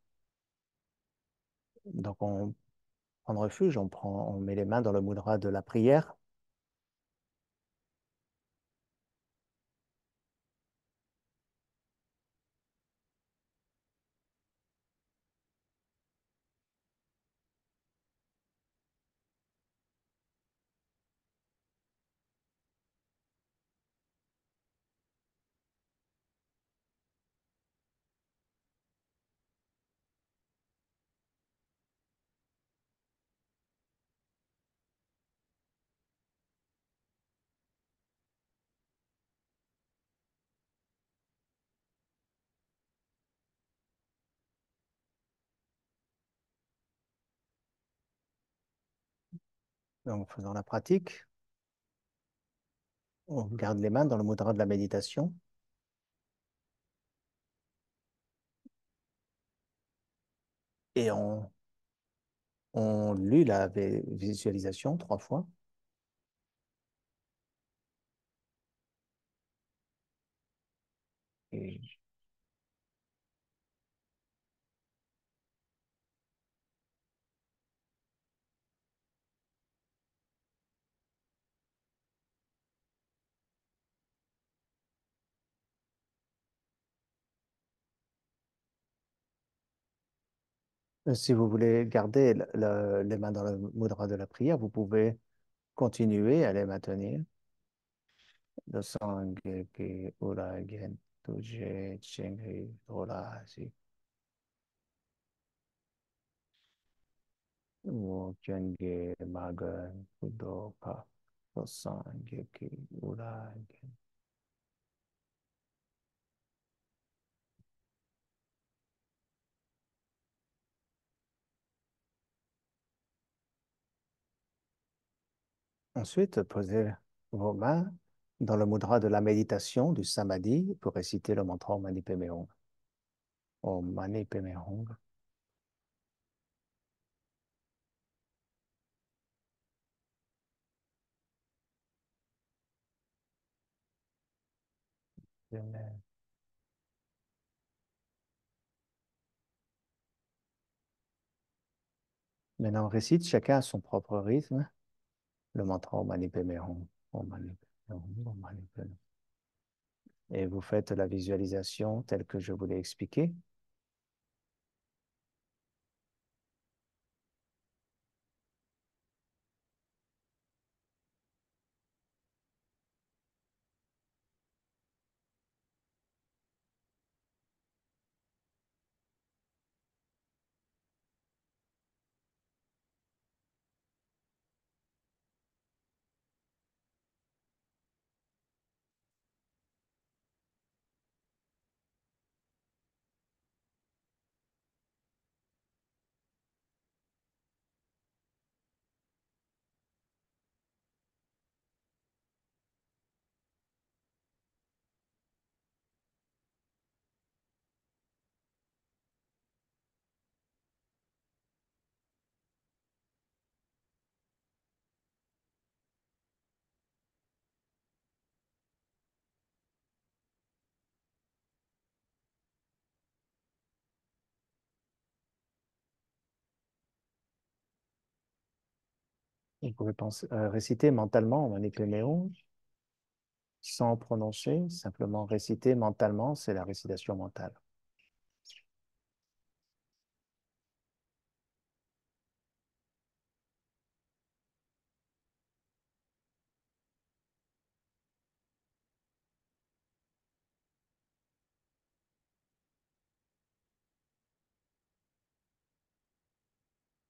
[SPEAKER 1] Donc, on prend refuge, on met les mains dans le mudra de la prière. En faisant la pratique, on garde les mains dans le mudra de la méditation et on lit la visualisation 3 fois. Et si vous voulez garder les mains dans le mudra de la prière, vous pouvez continuer à les maintenir. Le sang qui ura gen tuje chengri ora si wo chenge magan fudoka le sang qui ura gen. Ensuite, posez vos mains dans le mudra de la méditation du samadhi pour réciter le mantra Om Mani Padme Hum. Om Mani Padme Hum. Maintenant, on récite chacun à son propre rythme le mantra Om Mani Padme Hum. Om Mani Padme Hum. Om Mani Padme Hum. Et vous faites la visualisation telle que je vous l'ai expliqué. Vous pouvez réciter mentalement Om Mani Padme Hum sans prononcer, simplement réciter mentalement, c'est la récitation mentale.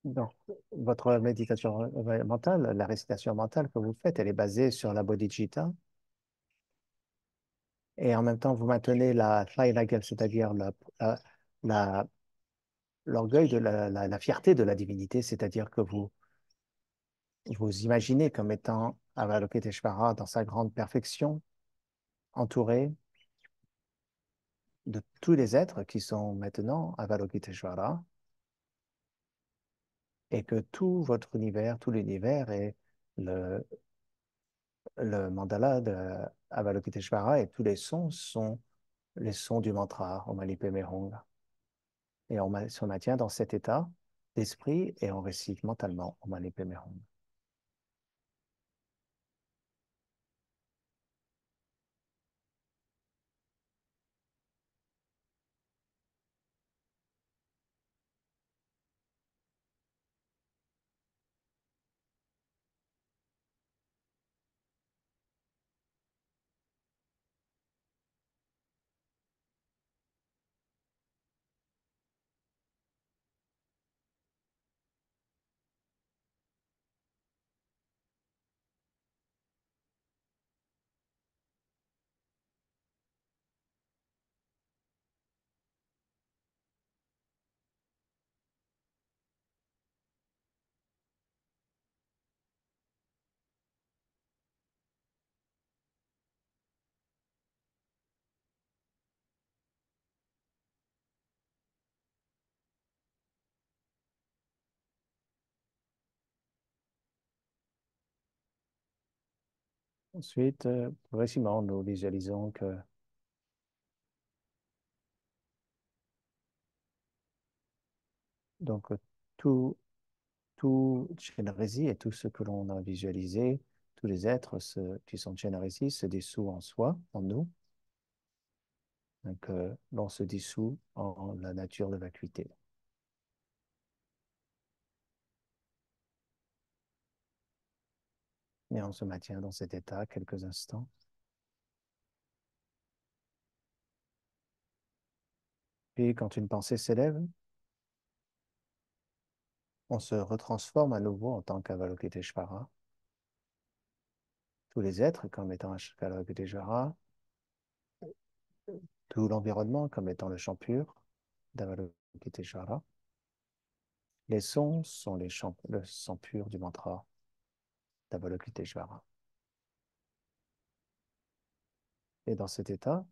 [SPEAKER 1] Donc, votre méditation mentale, la récitation mentale que vous faites, elle est basée sur la bodhicitta. et en même temps, vous maintenez la Tlailagal, c'est-à-dire la- la- l'orgueil de la fierté de la divinité, c'est-à-dire que vous imaginez comme étant Avalokiteshvara dans sa grande perfection, entouré de tous les êtres qui sont maintenant Avalokiteshvara, et que tout votre univers, tout l'univers est le, le mandala de Avalokiteshvara et tous les sons sont les sons du mantra Om Mani Padme Hum. Et se maintient dans cet état d'esprit et on récite mentalement Om Mani Padme Hum. Ensuite, progressivement, nous visualisons que donc tout, tout Chenrezi et tout ce que l'on a visualisé, tous les êtres qui sont Chenrezi se dissous en soi, en nous. Donc, l'on se dissout en la nature de vacuité. Et on se maintient dans cet état quelques instants. Puis, quand une pensée s'élève, on se retransforme à nouveau en tant qu'Avalokiteshvara. Tous les êtres comme étant Avalokiteshvara, tout l'environnement comme étant le champ pur d'Avalokiteshvara. Les sons sont le sang pur du mantra d'Avalokiteshvara. Et dans cet état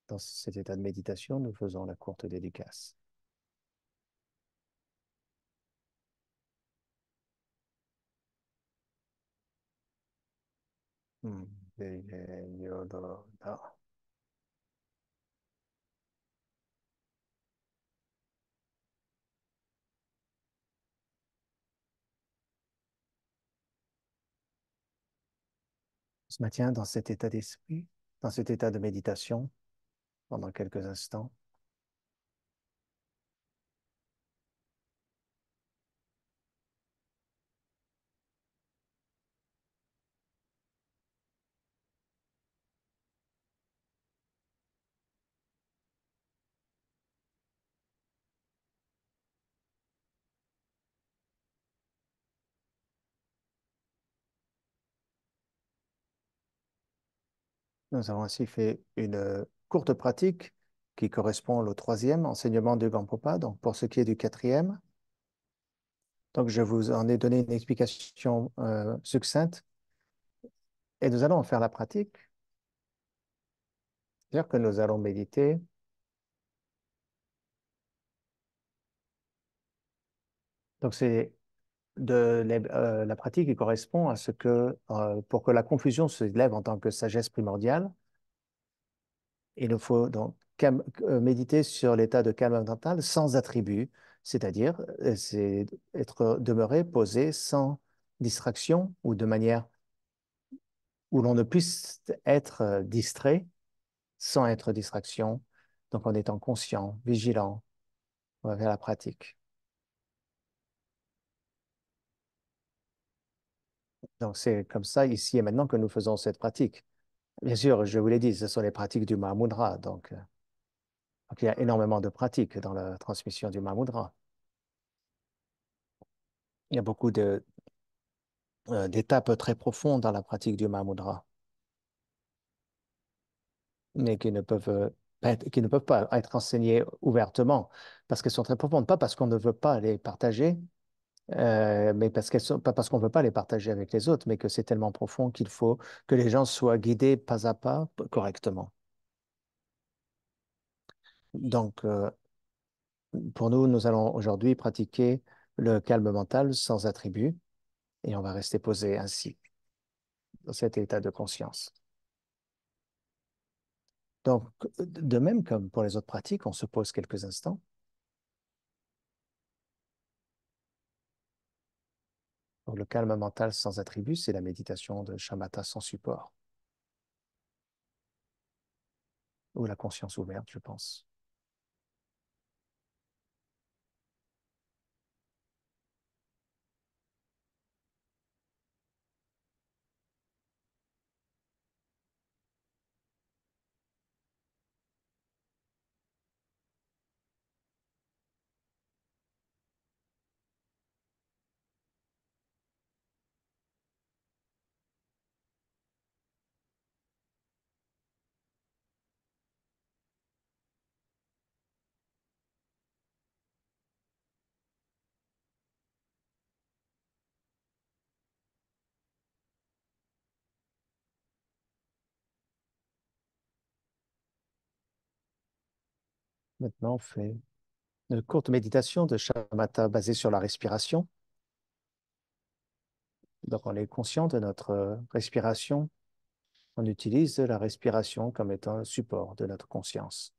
[SPEAKER 1] de méditation, nous faisons la courte dédicace. Hmm. On se maintient dans cet état d'esprit, dans cet état de méditation pendant quelques instants. Nous avons ainsi fait une courte pratique qui correspond au troisième enseignement de Gampopa. Donc, pour ce qui est du quatrième, donc je vous en ai donné une explication succincte et nous allons en faire la pratique. C'est-à-dire que nous allons méditer. Donc, c'est la pratique qui correspond à ce que, pour que la confusion se lève en tant que sagesse primordiale, il nous faut donc méditer sur l'état de calme mental sans attribut, c'est-à-dire c'est demeurer posé sans distraction ou de manière où l'on ne puisse être distrait sans être distraction, donc en étant conscient, vigilant, on va vers la pratique. Donc c'est comme ça ici et maintenant que nous faisons cette pratique. Bien sûr, je vous l'ai dit, ce sont les pratiques du Mahamudra, donc il y a énormément de pratiques dans la transmission du Mahamudra. Il y a beaucoup d'étapes très profondes dans la pratique du Mahamudra. mais qui ne peuvent pas être enseignées ouvertement parce qu'elles sont très profondes, pas parce qu'on ne veut pas les partager, mais parce qu'elles sont, pas parce qu'on ne veut pas les partager avec les autres, mais que c'est tellement profond qu'il faut que les gens soient guidés pas à pas correctement. Donc, pour nous, nous allons aujourd'hui pratiquer le calme mental sans attribut et on va rester posé ainsi, dans cet état de conscience. Donc, de même comme pour les autres pratiques, on se pose quelques instants. Donc, le calme mental sans attribut, c'est la méditation de shamatha sans support, ou la conscience ouverte, je pense. Maintenant, on fait une courte méditation de shamatha basée sur la respiration. Donc, on est conscient de notre respiration. On utilise la respiration comme étant le support de notre conscience.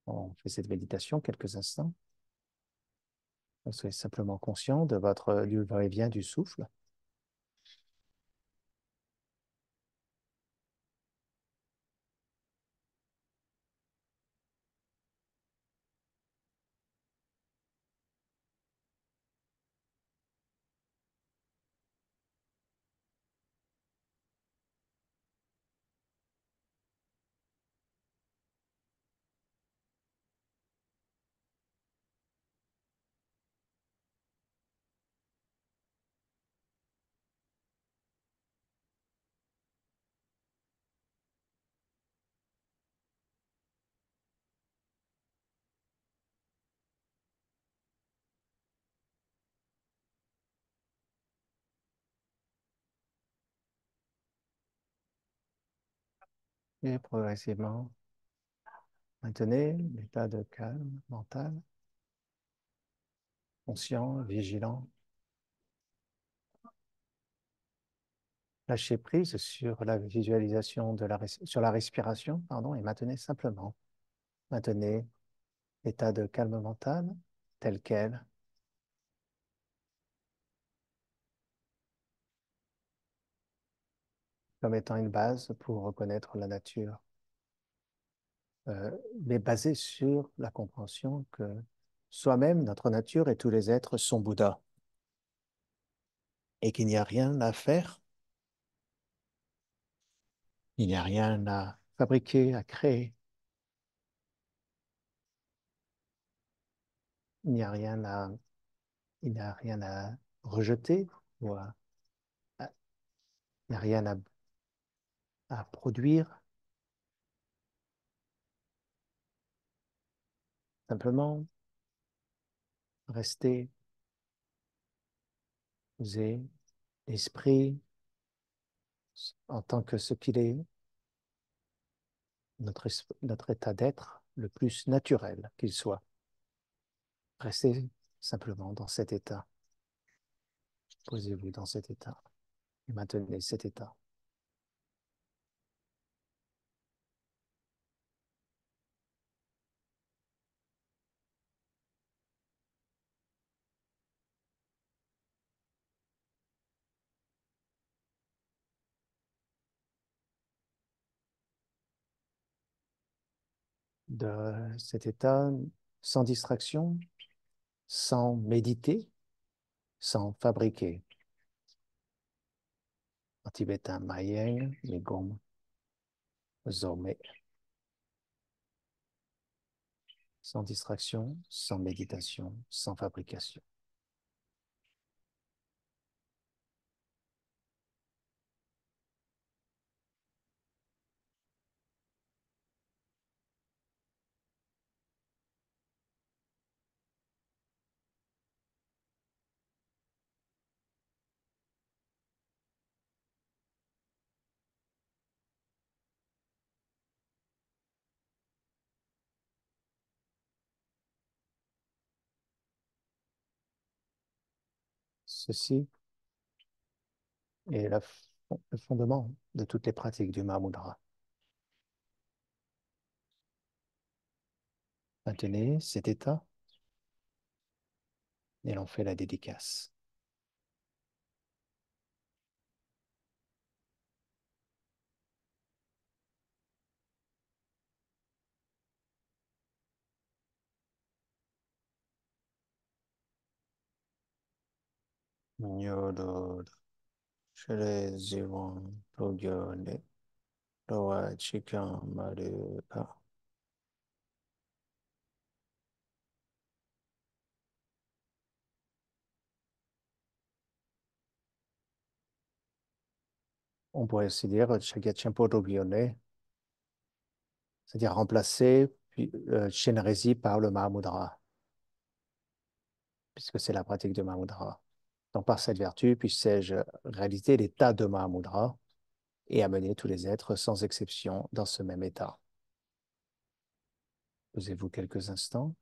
[SPEAKER 1] On fait cette méditation quelques instants. Vous soyez simplement conscient de votre du va-et-vient du souffle. Et progressivement, maintenez l'état de calme mental, conscient, vigilant. Lâchez prise sur la visualisation sur la respiration, pardon, et maintenez l'état de calme mental tel quel, comme étant une base pour reconnaître la nature, mais basée sur la compréhension que soi-même, notre nature et tous les êtres sont Bouddha, et qu'il n'y a rien à faire, il n'y a rien à fabriquer, à créer, il n'y a rien à, il n'y a rien à rejeter, ou il n'y a rien à produire, simplement rester posé, l'esprit en tant que ce qu'il est, notre état d'être le plus naturel qu'il soit. Restez simplement dans cet état. Posez-vous dans cet état et maintenez cet état. De cet état sans distraction, sans méditer, sans fabriquer. En tibétain, Mayeng, Migom, Zome. Sans distraction, sans méditation, sans fabrication. Ceci est le fondement de toutes les pratiques du Mahamudra. Maintenez cet état et l'on fait la dédicace. Nyodo, Shre Zivan, Pogyo, Loa Chikan Maruka. On pourrait aussi dire Chagachempo Dogyone, c'est-à-dire remplacer puis Shenrezi par le Mahamudra, puisque c'est la pratique de Mahamudra. Donc, par cette vertu, puisse-je réaliser l'état de Mahamudra et amener tous les êtres sans exception dans ce même état. Posez-vous quelques instants.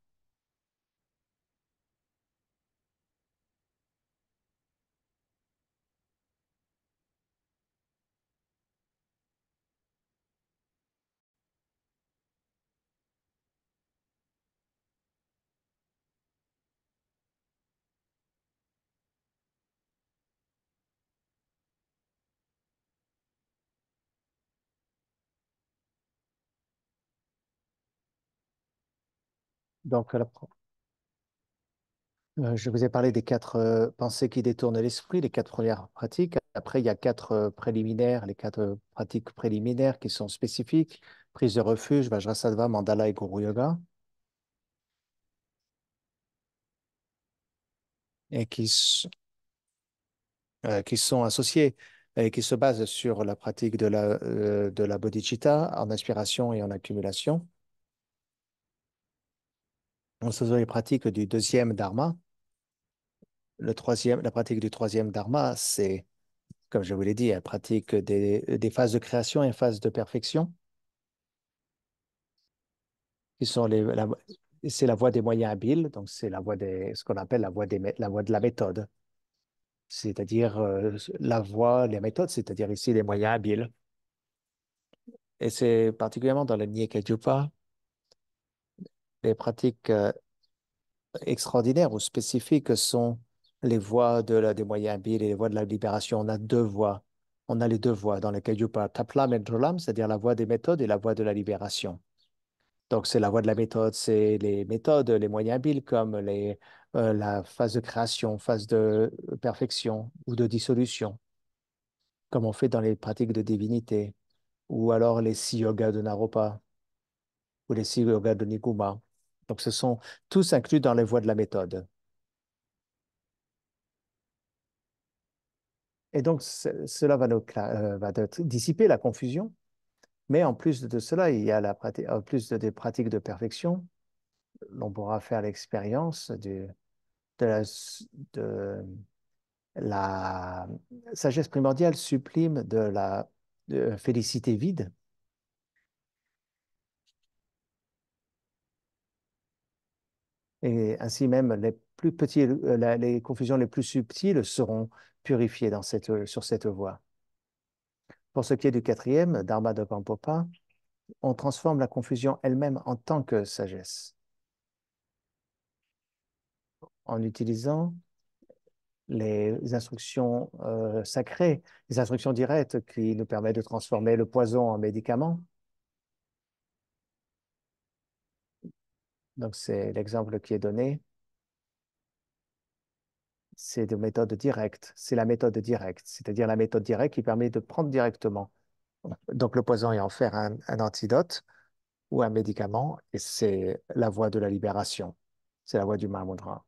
[SPEAKER 1] Donc, je vous ai parlé des quatre pensées qui détournent l'esprit, les quatre premières pratiques. Après, il y a quatre préliminaires, les quatre pratiques préliminaires qui sont spécifiques. Prise de refuge, Vajrasattva, Mandala et Guru Yoga, et qui sont associées et qui se basent sur la pratique de la bodhicitta en aspiration et en accumulation. On se les pratiques du deuxième dharma. La pratique du troisième dharma, c'est, comme je vous l'ai dit, la pratique des phases de création et phases de perfection, qui sont c'est la voie des moyens habiles, donc c'est ce qu'on appelle la voie de la méthode, c'est-à-dire la voie, les méthodes, c'est-à-dire ici les moyens habiles. Et c'est particulièrement dans le Nyekegyupa, les pratiques extraordinaires ou spécifiques sont les voies des moyens habiles et les voies de la libération. On a deux voies. On a les deux voies dans le Kagyupa, Taplam et Drolam, c'est-à-dire la voie des méthodes et la voie de la libération. Donc, c'est la voie de la méthode, c'est les méthodes, les moyens habiles comme la phase de création, phase de perfection ou de dissolution, comme on fait dans les pratiques de divinité, ou alors les six yogas de Naropa ou les six yogas de Niguma. Donc, ce sont tous inclus dans les voies de la méthode. Et donc, cela va dissiper la confusion. Mais en plus de cela, il y a en plus des pratiques de perfection, l'on pourra faire l'expérience de la, de la sagesse primordiale sublime de la félicité vide. Et ainsi même, les plus petits, les confusions les plus subtiles seront purifiées sur cette voie. Pour ce qui est du quatrième, Dharma de Gampopa, on transforme la confusion elle-même en tant que sagesse, en utilisant les instructions sacrées, les instructions directes qui nous permettent de transformer le poison en médicament. Donc, c'est l'exemple qui est donné. C'est de méthode directe. C'est la méthode directe, c'est-à-dire la méthode directe qui permet de prendre directement. Donc, le poison et en faire un antidote ou un médicament, et c'est la voie de la libération. C'est la voie du Mahamudra.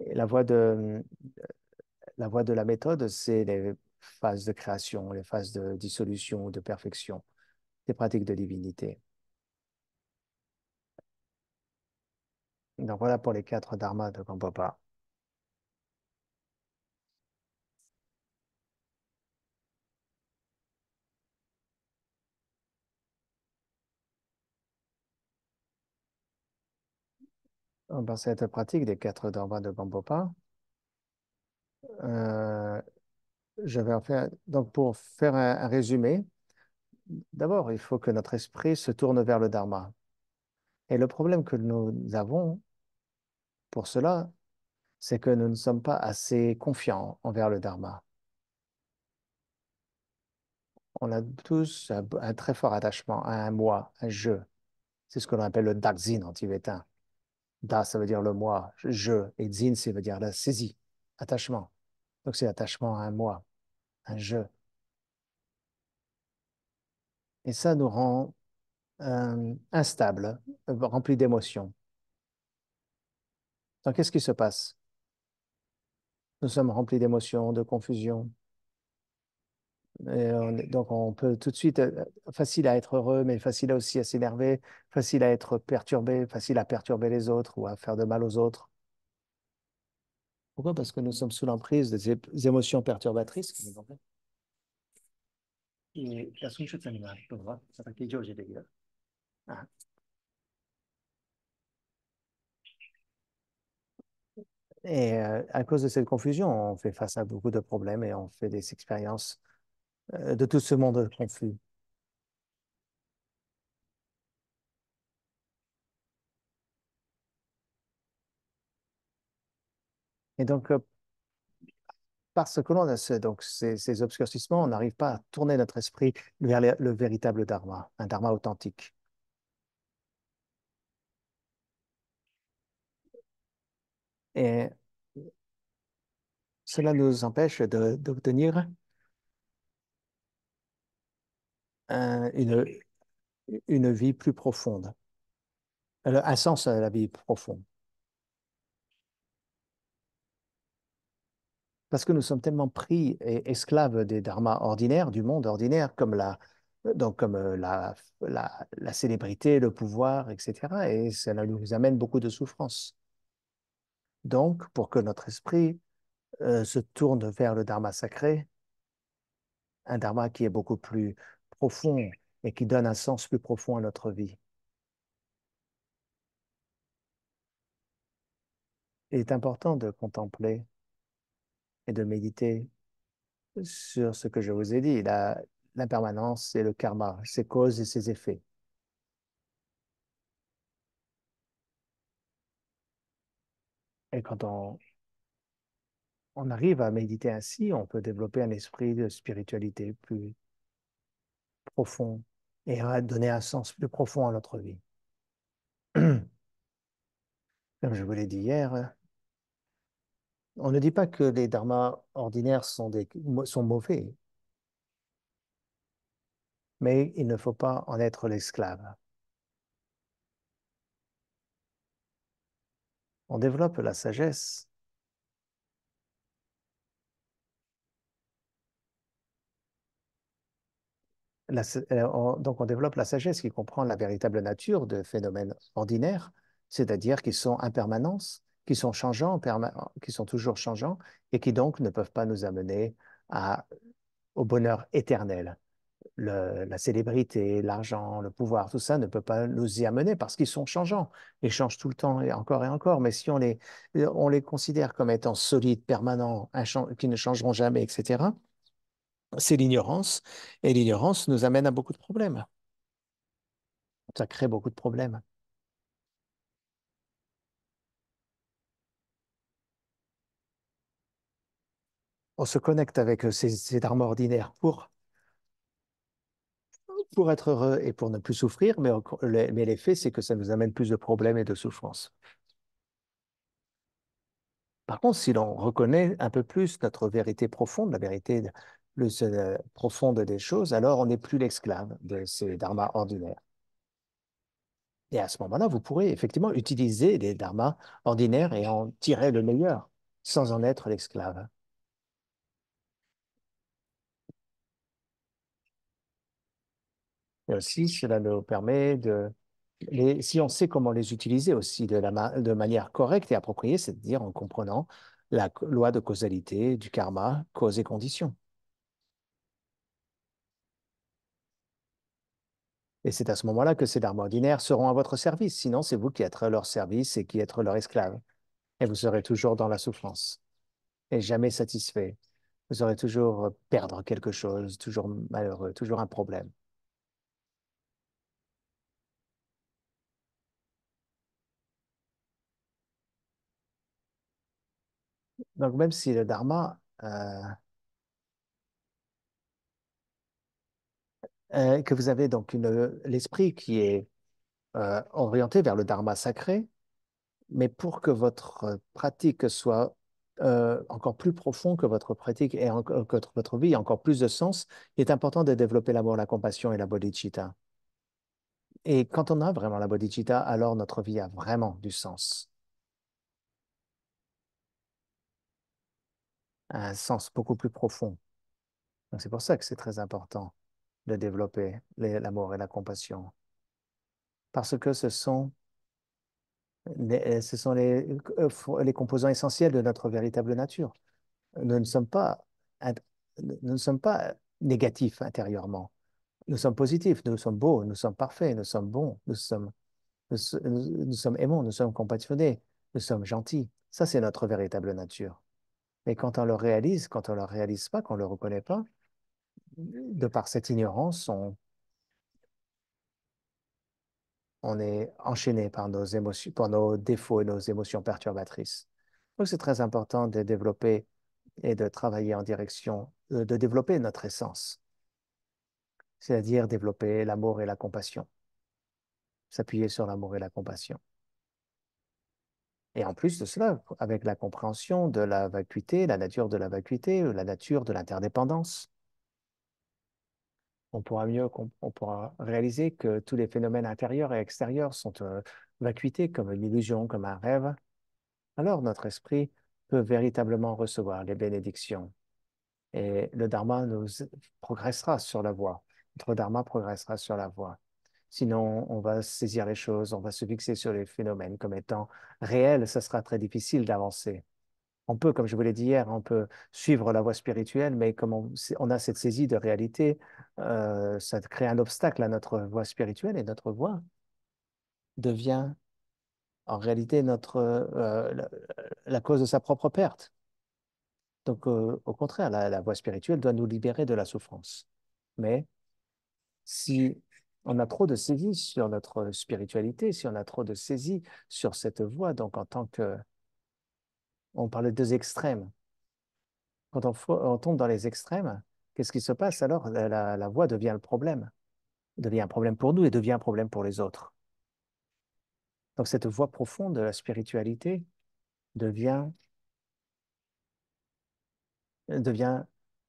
[SPEAKER 1] Et la voie de la méthode, c'est les phases de création, les phases de dissolution, de perfection, des pratiques de divinité. Donc voilà pour les quatre dharmas de Gampopa. Dans cette pratique des quatre dharmas de Gampopa, Euh, je vais en faire. Donc, pour faire un résumé, d'abord, il faut que notre esprit se tourne vers le Dharma. Et le problème que nous avons pour cela, c'est que nous ne sommes pas assez confiants envers le Dharma. On a tous un très fort attachement à un moi, un je. C'est ce que l'on appelle le Dakzin en tibétain. Da, ça veut dire le moi, je, et Zin, ça veut dire la saisie, attachement. Donc, c'est attachement à un moi, un je. Et ça nous rend instables, remplis d'émotions. Donc, qu'est-ce qui se passe? Nous sommes remplis d'émotions, de confusion. Donc, on peut tout de suite, facile à être heureux, mais facile aussi à s'énerver, facile à être perturbé, facile à perturber les autres ou à faire de mal aux autres. Pourquoi? Parce que nous sommes sous l'emprise des émotions perturbatrices. Et Ah. Et à cause de cette confusion, on fait face à beaucoup de problèmes et on fait des expériences de tout ce monde confus. Et donc, parce que l'on a ces obscurcissements, on n'arrive pas à tourner notre esprit vers le véritable dharma, un dharma authentique. Et cela nous empêche d'obtenir un- une, une vie plus profonde, un sens à la vie profonde. Parce que nous sommes tellement pris et esclaves des dharmas ordinaires, du monde ordinaire, comme la célébrité, le pouvoir, etc. Et cela nous amène beaucoup de souffrance. Donc, pour que notre esprit se tourne vers le dharma sacré, un dharma qui est beaucoup plus profond et qui donne un sens plus profond à notre vie, il est important de contempler et de méditer sur ce que je vous ai dit, l'impermanence et le karma, ses causes et ses effets. Et quand on arrive à méditer ainsi, on peut développer un esprit de spiritualité plus profond et donner un sens plus profond à notre vie. Comme je vous l'ai dit hier, on ne dit pas que les dharmas ordinaires sont mauvais, mais il ne faut pas en être l'esclave. On développe la sagesse. Donc, on développe la sagesse qui comprend la véritable nature de phénomènes ordinaires, c'est-à-dire qui sont impermanents, qui sont changeants, qui sont toujours changeants et qui donc ne peuvent pas nous amener au bonheur éternel. La célébrité, l'argent, le pouvoir, tout ça ne peut pas nous y amener parce qu'ils sont changeants. Ils changent tout le temps et encore et encore. Mais si on les considère comme étant solides, permanents, qui ne changeront jamais, etc., c'est l'ignorance. Et l'ignorance nous amène à beaucoup de problèmes. Ça crée beaucoup de problèmes. On se connecte avec ces dharmas ordinaires pour être heureux et pour ne plus souffrir, mais l'effet, c'est que ça nous amène plus de problèmes et de souffrances. Par contre, si l'on reconnaît un peu plus notre vérité profonde, la vérité plus profonde des choses, alors on n'est plus l'esclave de ces dharmas ordinaires. Et à ce moment-là, vous pourrez effectivement utiliser les dharmas ordinaires et en tirer le meilleur sans en être l'esclave. Et aussi, cela nous permet si on sait comment les utiliser aussi de manière correcte et appropriée, c'est-à-dire en comprenant la loi de causalité, du karma, cause et condition. Et c'est à ce moment-là que ces dharmas ordinaires seront à votre service. Sinon, c'est vous qui êtes à leur service et qui êtes leur esclave. Et vous serez toujours dans la souffrance. et jamais satisfait. Vous aurez toujours perdre quelque chose, toujours malheureux, toujours un problème. Donc même si le dharma, que vous avez donc l'esprit qui est orienté vers le dharma sacré, mais pour que votre pratique soit encore plus profond, que votre pratique et que votre vie ait encore plus de sens, il est important de développer l'amour, la compassion et la bodhicitta. Et quand on a vraiment la bodhicitta, alors notre vie a vraiment du sens, un sens beaucoup plus profond. Donc c'est pour ça que c'est très important de développer l'amour et la compassion, parce que ce sont les composants essentiels de notre véritable nature. Nous ne sommes pas, int- nous ne sommes pas négatifs intérieurement. Nous sommes positifs, nous sommes beaux, nous sommes parfaits, nous sommes bons, nous sommes aimants, nous sommes compassionnés, nous sommes gentils. Ça, c'est notre véritable nature. Mais quand on le réalise, quand on ne le réalise pas, qu'on ne le reconnaît pas, de par cette ignorance, on est enchaîné par nos émotions, par nos défauts et nos émotions perturbatrices. Donc, c'est très important de développer et de travailler en direction, de développer notre essence, c'est-à-dire développer l'amour et la compassion, s'appuyer sur l'amour et la compassion. Et en plus de cela, avec la compréhension de la vacuité, la nature de la vacuité, la nature de l'interdépendance, on pourra réaliser que tous les phénomènes intérieurs et extérieurs sont vacuités comme une illusion, comme un rêve. Alors notre esprit peut véritablement recevoir les bénédictions et le dharma nous progressera sur la voie. Notre dharma progressera sur la voie. Sinon, on va saisir les choses, on va se fixer sur les phénomènes comme étant réels, ça sera très difficile d'avancer. On peut, comme je vous l'ai dit hier, on peut suivre la voie spirituelle, mais comme on a cette saisie de réalité, ça crée un obstacle à notre voie spirituelle et notre voie devient en réalité la cause de sa propre perte. Donc, au contraire, la voie spirituelle doit nous libérer de la souffrance. Mais si on a trop de saisie sur notre spiritualité, si on a trop de saisie sur cette voie, donc en tant que, on parle de deux extrêmes, quand on tombe dans les extrêmes, qu'est-ce qui se passe alors? La voie devient le problème, devient un problème pour nous et devient un problème pour les autres. Donc cette voie profonde de la spiritualité devient, devient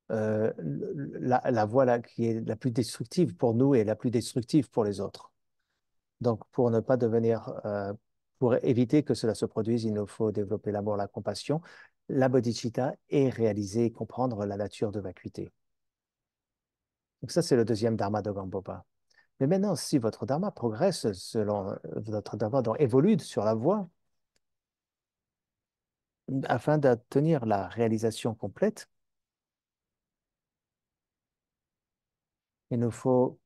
[SPEAKER 1] la voie qui est la plus destructive pour nous et la plus destructive pour les autres. Donc, pour ne pas devenir, pour éviter que cela se produise, il nous faut développer l'amour, la compassion, la bodhicitta et réaliser et comprendre la nature de vacuité. Donc, ça, c'est le deuxième dharma de Gampopa. Mais maintenant, si votre dharma progresse selon votre dharma, donc évolue sur la voie, afin d'obtenir la réalisation complète, il nous faut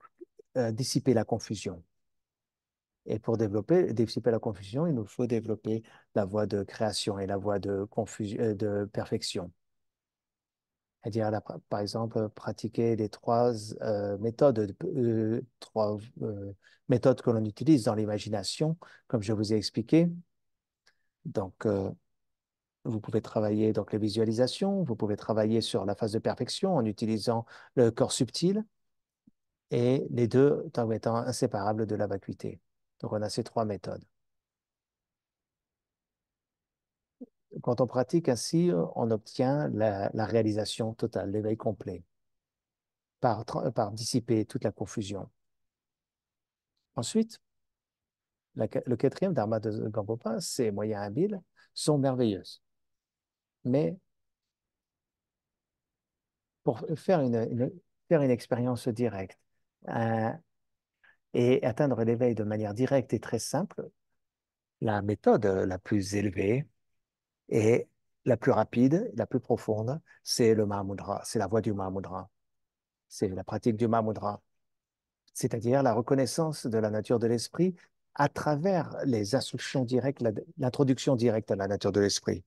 [SPEAKER 1] dissiper la confusion. Et pour dissiper la confusion, il nous faut développer la voie de création et la voie de perfection. C'est-à-dire, par exemple, pratiquer les trois méthodes que l'on utilise dans l'imagination, comme je vous ai expliqué. Donc, vous pouvez travailler donc les visualisations, vous pouvez travailler sur la phase de perfection en utilisant le corps subtil et les deux comme étant inséparables de la vacuité. Donc, on a ces trois méthodes. Quand on pratique ainsi, on obtient la réalisation totale, l'éveil complet, par dissiper toute la confusion. Ensuite, le quatrième dharma de Gampopa, ces moyens habiles sont merveilleuses. Mais pour faire une expérience directe euh, et atteindre l'éveil de manière directe et très simple, la méthode la plus élevée et la plus rapide, la plus profonde, c'est le Mahamudra, c'est la voie du Mahamudra, c'est la pratique du Mahamudra, c'est-à-dire la reconnaissance de la nature de l'esprit à travers les instructions directes, l'introduction directe à la nature de l'esprit.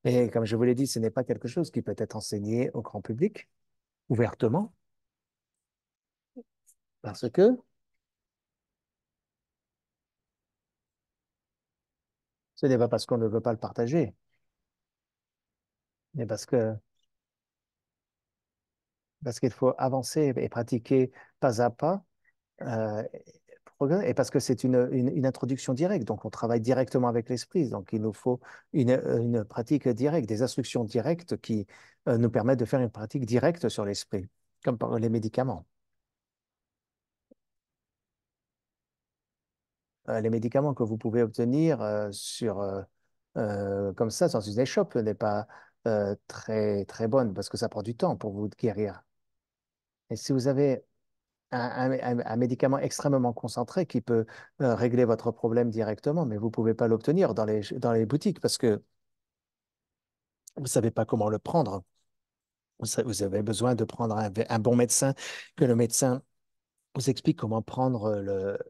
[SPEAKER 1] Et comme je vous l'ai dit, ce n'est pas quelque chose qui peut être enseigné au grand public ouvertement, parce que ce n'est pas parce qu'on ne veut pas le partager, mais parce qu'il faut avancer et pratiquer pas à pas, euh, et parce que c'est une introduction directe. Donc, on travaille directement avec l'esprit. Donc, il nous faut une pratique directe, des instructions directes qui nous permettent de faire une pratique directe sur l'esprit, comme par les médicaments. Les médicaments que vous pouvez obtenir comme ça dans une échoppe n'est pas très, très bonne parce que ça prend du temps pour vous guérir. Et si vous avez un médicament extrêmement concentré qui peut régler votre problème directement, mais vous ne pouvez pas l'obtenir dans les boutiques parce que vous ne savez pas comment le prendre. Vous avez besoin de prendre un bon médecin, que le médecin vous explique comment prendre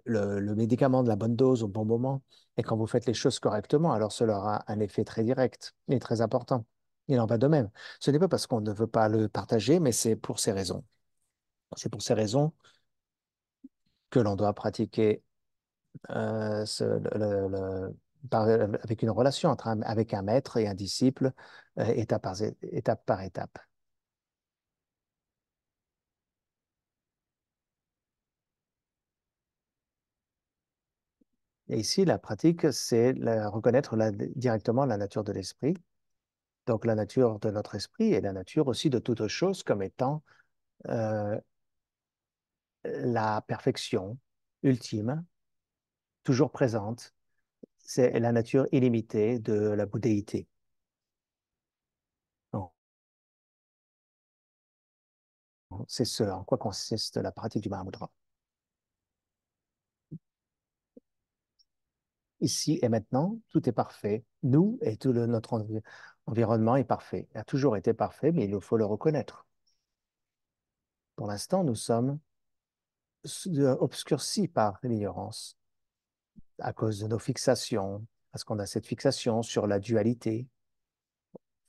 [SPEAKER 1] le médicament de la bonne dose au bon moment. Et quand vous faites les choses correctement, alors cela aura un effet très direct et très important. Il en va de même. Ce n'est pas parce qu'on ne veut pas le partager, mais c'est pour ces raisons. C'est pour ces raisons que l'on doit pratiquer avec une relation avec un maître et un disciple, étape par étape. Et ici, la pratique, c'est reconnaître directement la nature de l'esprit. Donc, la nature de notre esprit et la nature aussi de toute chose comme étant euh, la perfection ultime, toujours présente. C'est la nature illimitée de la bouddhéité. Donc, c'est ce en quoi consiste la pratique du Mahamudra. Ici et maintenant, tout est parfait. Nous et notre environnement est parfait. Il a toujours été parfait, mais il nous faut le reconnaître. Pour l'instant, nous sommes obscurcis par l'ignorance à cause de nos fixations, parce qu'on a cette fixation sur la dualité,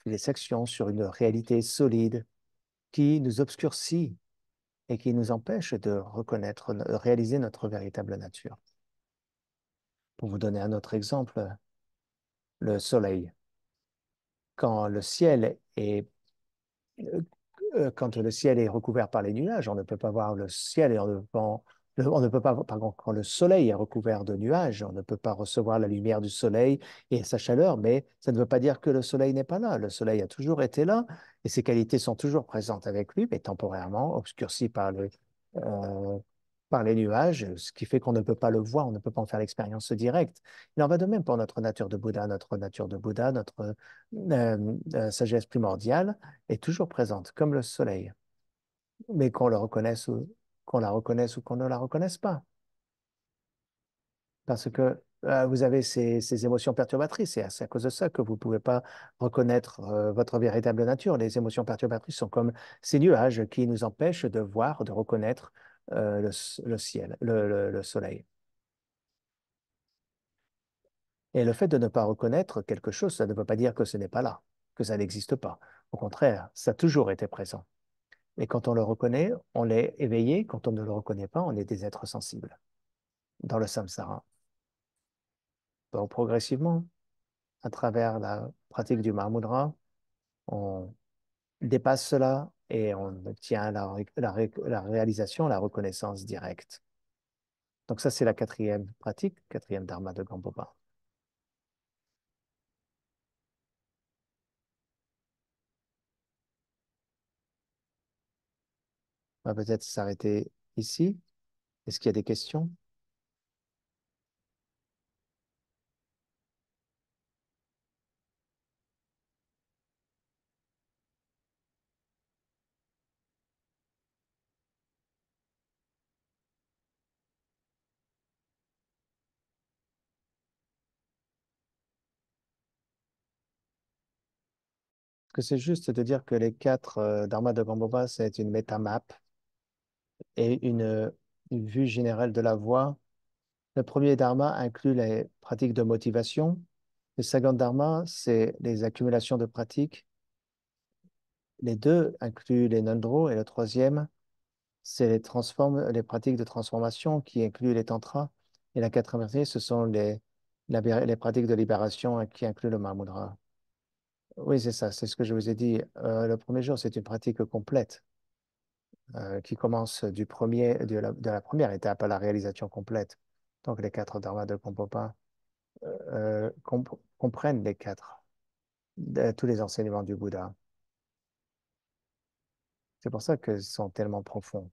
[SPEAKER 1] les sections sur une réalité solide qui nous obscurcit et qui nous empêche de reconnaître, de réaliser notre véritable nature. Pour vous donner un autre exemple, le soleil. Quand le ciel est euh, quand le ciel est recouvert par les nuages, on ne peut pas voir le ciel et on ne peut pas, pardon, quand le soleil est recouvert de nuages, on ne peut pas recevoir la lumière du soleil et sa chaleur, mais ça ne veut pas dire que le soleil n'est pas là. Le soleil a toujours été là et ses qualités sont toujours présentes avec lui, mais temporairement obscurcies euh, par les nuages, ce qui fait qu'on ne peut pas le voir, on ne peut pas en faire l'expérience directe. Il en va de même pour notre nature de Bouddha, notre sagesse primordiale est toujours présente, comme le soleil, mais qu'on la reconnaisse ou qu'on ne la reconnaisse pas, parce que vous avez ces émotions perturbatrices, et c'est à cause de ça que vous ne pouvez pas reconnaître votre véritable nature. Les émotions perturbatrices sont comme ces nuages qui nous empêchent de voir, de reconnaître le ciel, le soleil. Et le fait de ne pas reconnaître quelque chose, ça ne veut pas dire que ce n'est pas là, que ça n'existe pas. Au contraire, ça a toujours été présent. Et quand on le reconnaît, on est éveillé. Quand on ne le reconnaît pas, on est des êtres sensibles dans le samsara. Donc, progressivement, à travers la pratique du Mahamudra, on dépasse cela et on obtient la réalisation, la reconnaissance directe. Donc, ça, c'est la quatrième pratique, quatrième dharma de Gampopa. On va peut-être s'arrêter ici. Est-ce qu'il y a des questions? Que c'est juste de dire que les quatre dharmas de Gampopa, c'est une métamap et une vue générale de la voie. Le premier dharma inclut les pratiques de motivation, Le Sagan Dharma, c'est les accumulations de pratiques. Les deux incluent les Nandro et le troisième, c'est les pratiques de transformation qui incluent les tantras. Et la quatrième partie, ce sont les pratiques de libération qui incluent le Mahamudra. Oui, c'est ça, c'est ce que je vous ai dit. Le premier jour, c'est une pratique complète qui commence de la première étape à la réalisation complète. Donc, les quatre dharmas de Kompopa comprennent tous les enseignements du Bouddha. C'est pour ça qu'ils sont tellement profonds.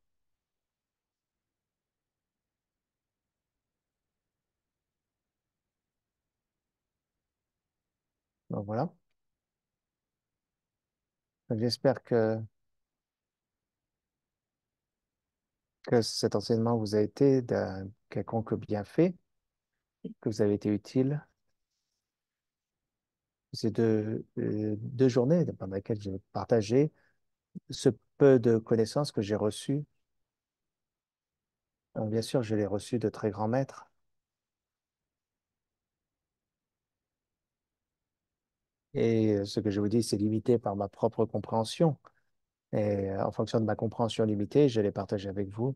[SPEAKER 1] Donc, voilà. Donc, j'espère que cet enseignement vous a été d'un quelconque bienfait, que vous avez été utile. Ces deux journées pendant lesquelles j'ai partagé ce peu de connaissances que j'ai reçues. Bien sûr, je l'ai reçu de très grands maîtres. Et ce que je vous dis, c'est limité par ma propre compréhension. Et en fonction de ma compréhension limitée, je l'ai partagé avec vous.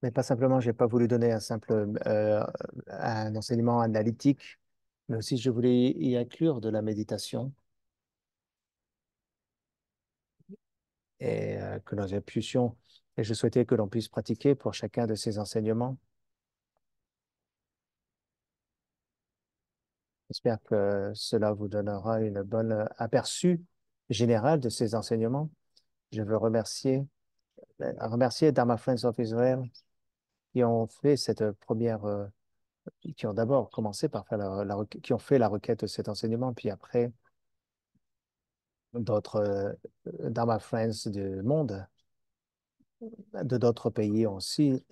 [SPEAKER 1] Mais pas simplement, je n'ai pas voulu donner un enseignement analytique, mais aussi je voulais y inclure de la méditation et que nous puissions, et je souhaitais que l'on puisse pratiquer pour chacun de ces enseignements. J'espère que cela vous donnera une bonne aperçu général de ces enseignements. Je veux remercier Dharma Friends of Israel qui ont fait cette première, qui ont d'abord commencé par faire qui ont fait la requête de cet enseignement, puis après d'autres Dharma Friends du monde, de d'autres pays ont aussi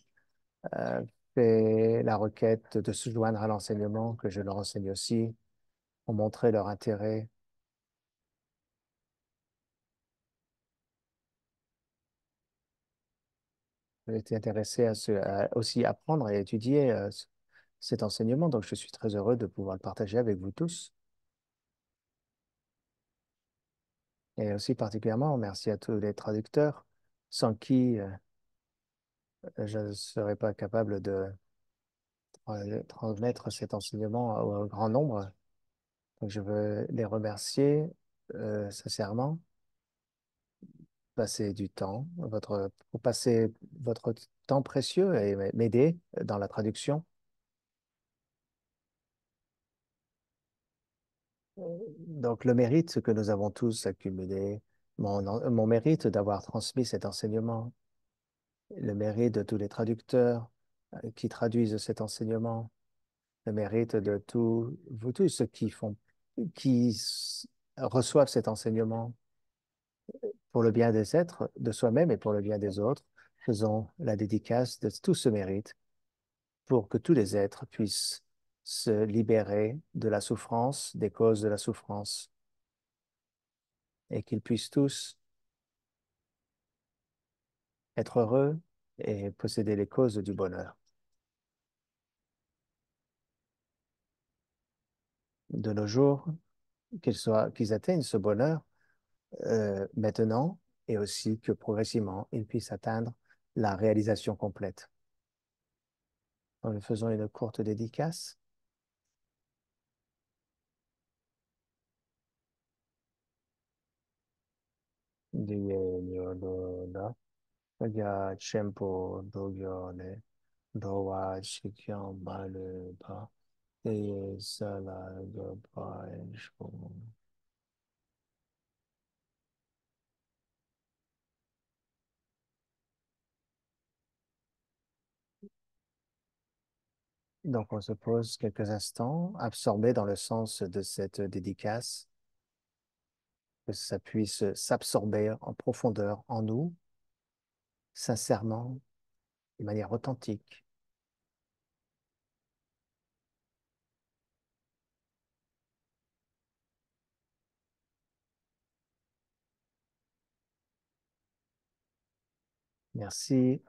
[SPEAKER 1] euh, fait la requête de se joindre à l'enseignement, que je leur enseigne aussi, ont montré leur intérêt. J'ai été intéressé à aussi apprendre et étudier cet enseignement, donc je suis très heureux de pouvoir le partager avec vous tous. Et aussi particulièrement, merci à tous les traducteurs, sans qui je ne serais pas capable de transmettre cet enseignement au grand nombre. Donc, je veux les remercier sincèrement. Passer du temps, pour passer votre temps précieux et m'aider dans la traduction. Donc, le mérite que nous avons tous accumulé, mon mérite d'avoir transmis cet enseignement, le mérite de tous les traducteurs qui traduisent cet enseignement, le mérite de tous, vous tous qui reçoivent cet enseignement pour le bien des êtres, de soi-même et pour le bien des autres. Faisons la dédicace de tout ce mérite pour que tous les êtres puissent se libérer de la souffrance, des causes de la souffrance, et qu'ils puissent tous être heureux et posséder les causes du bonheur. De nos jours, qu'ils atteignent ce bonheur maintenant et aussi que progressivement, ils puissent atteindre la réalisation complète. Donc, nous faisons une courte dédicace. Ya Chempo Dogyone Dowa Shikyam Maleba Deye Sala Gopa Shum. Donc, on se pose quelques instants, absorbés dans le sens de cette dédicace, que ça puisse s'absorber en profondeur en nous, sincèrement, de manière authentique. Merci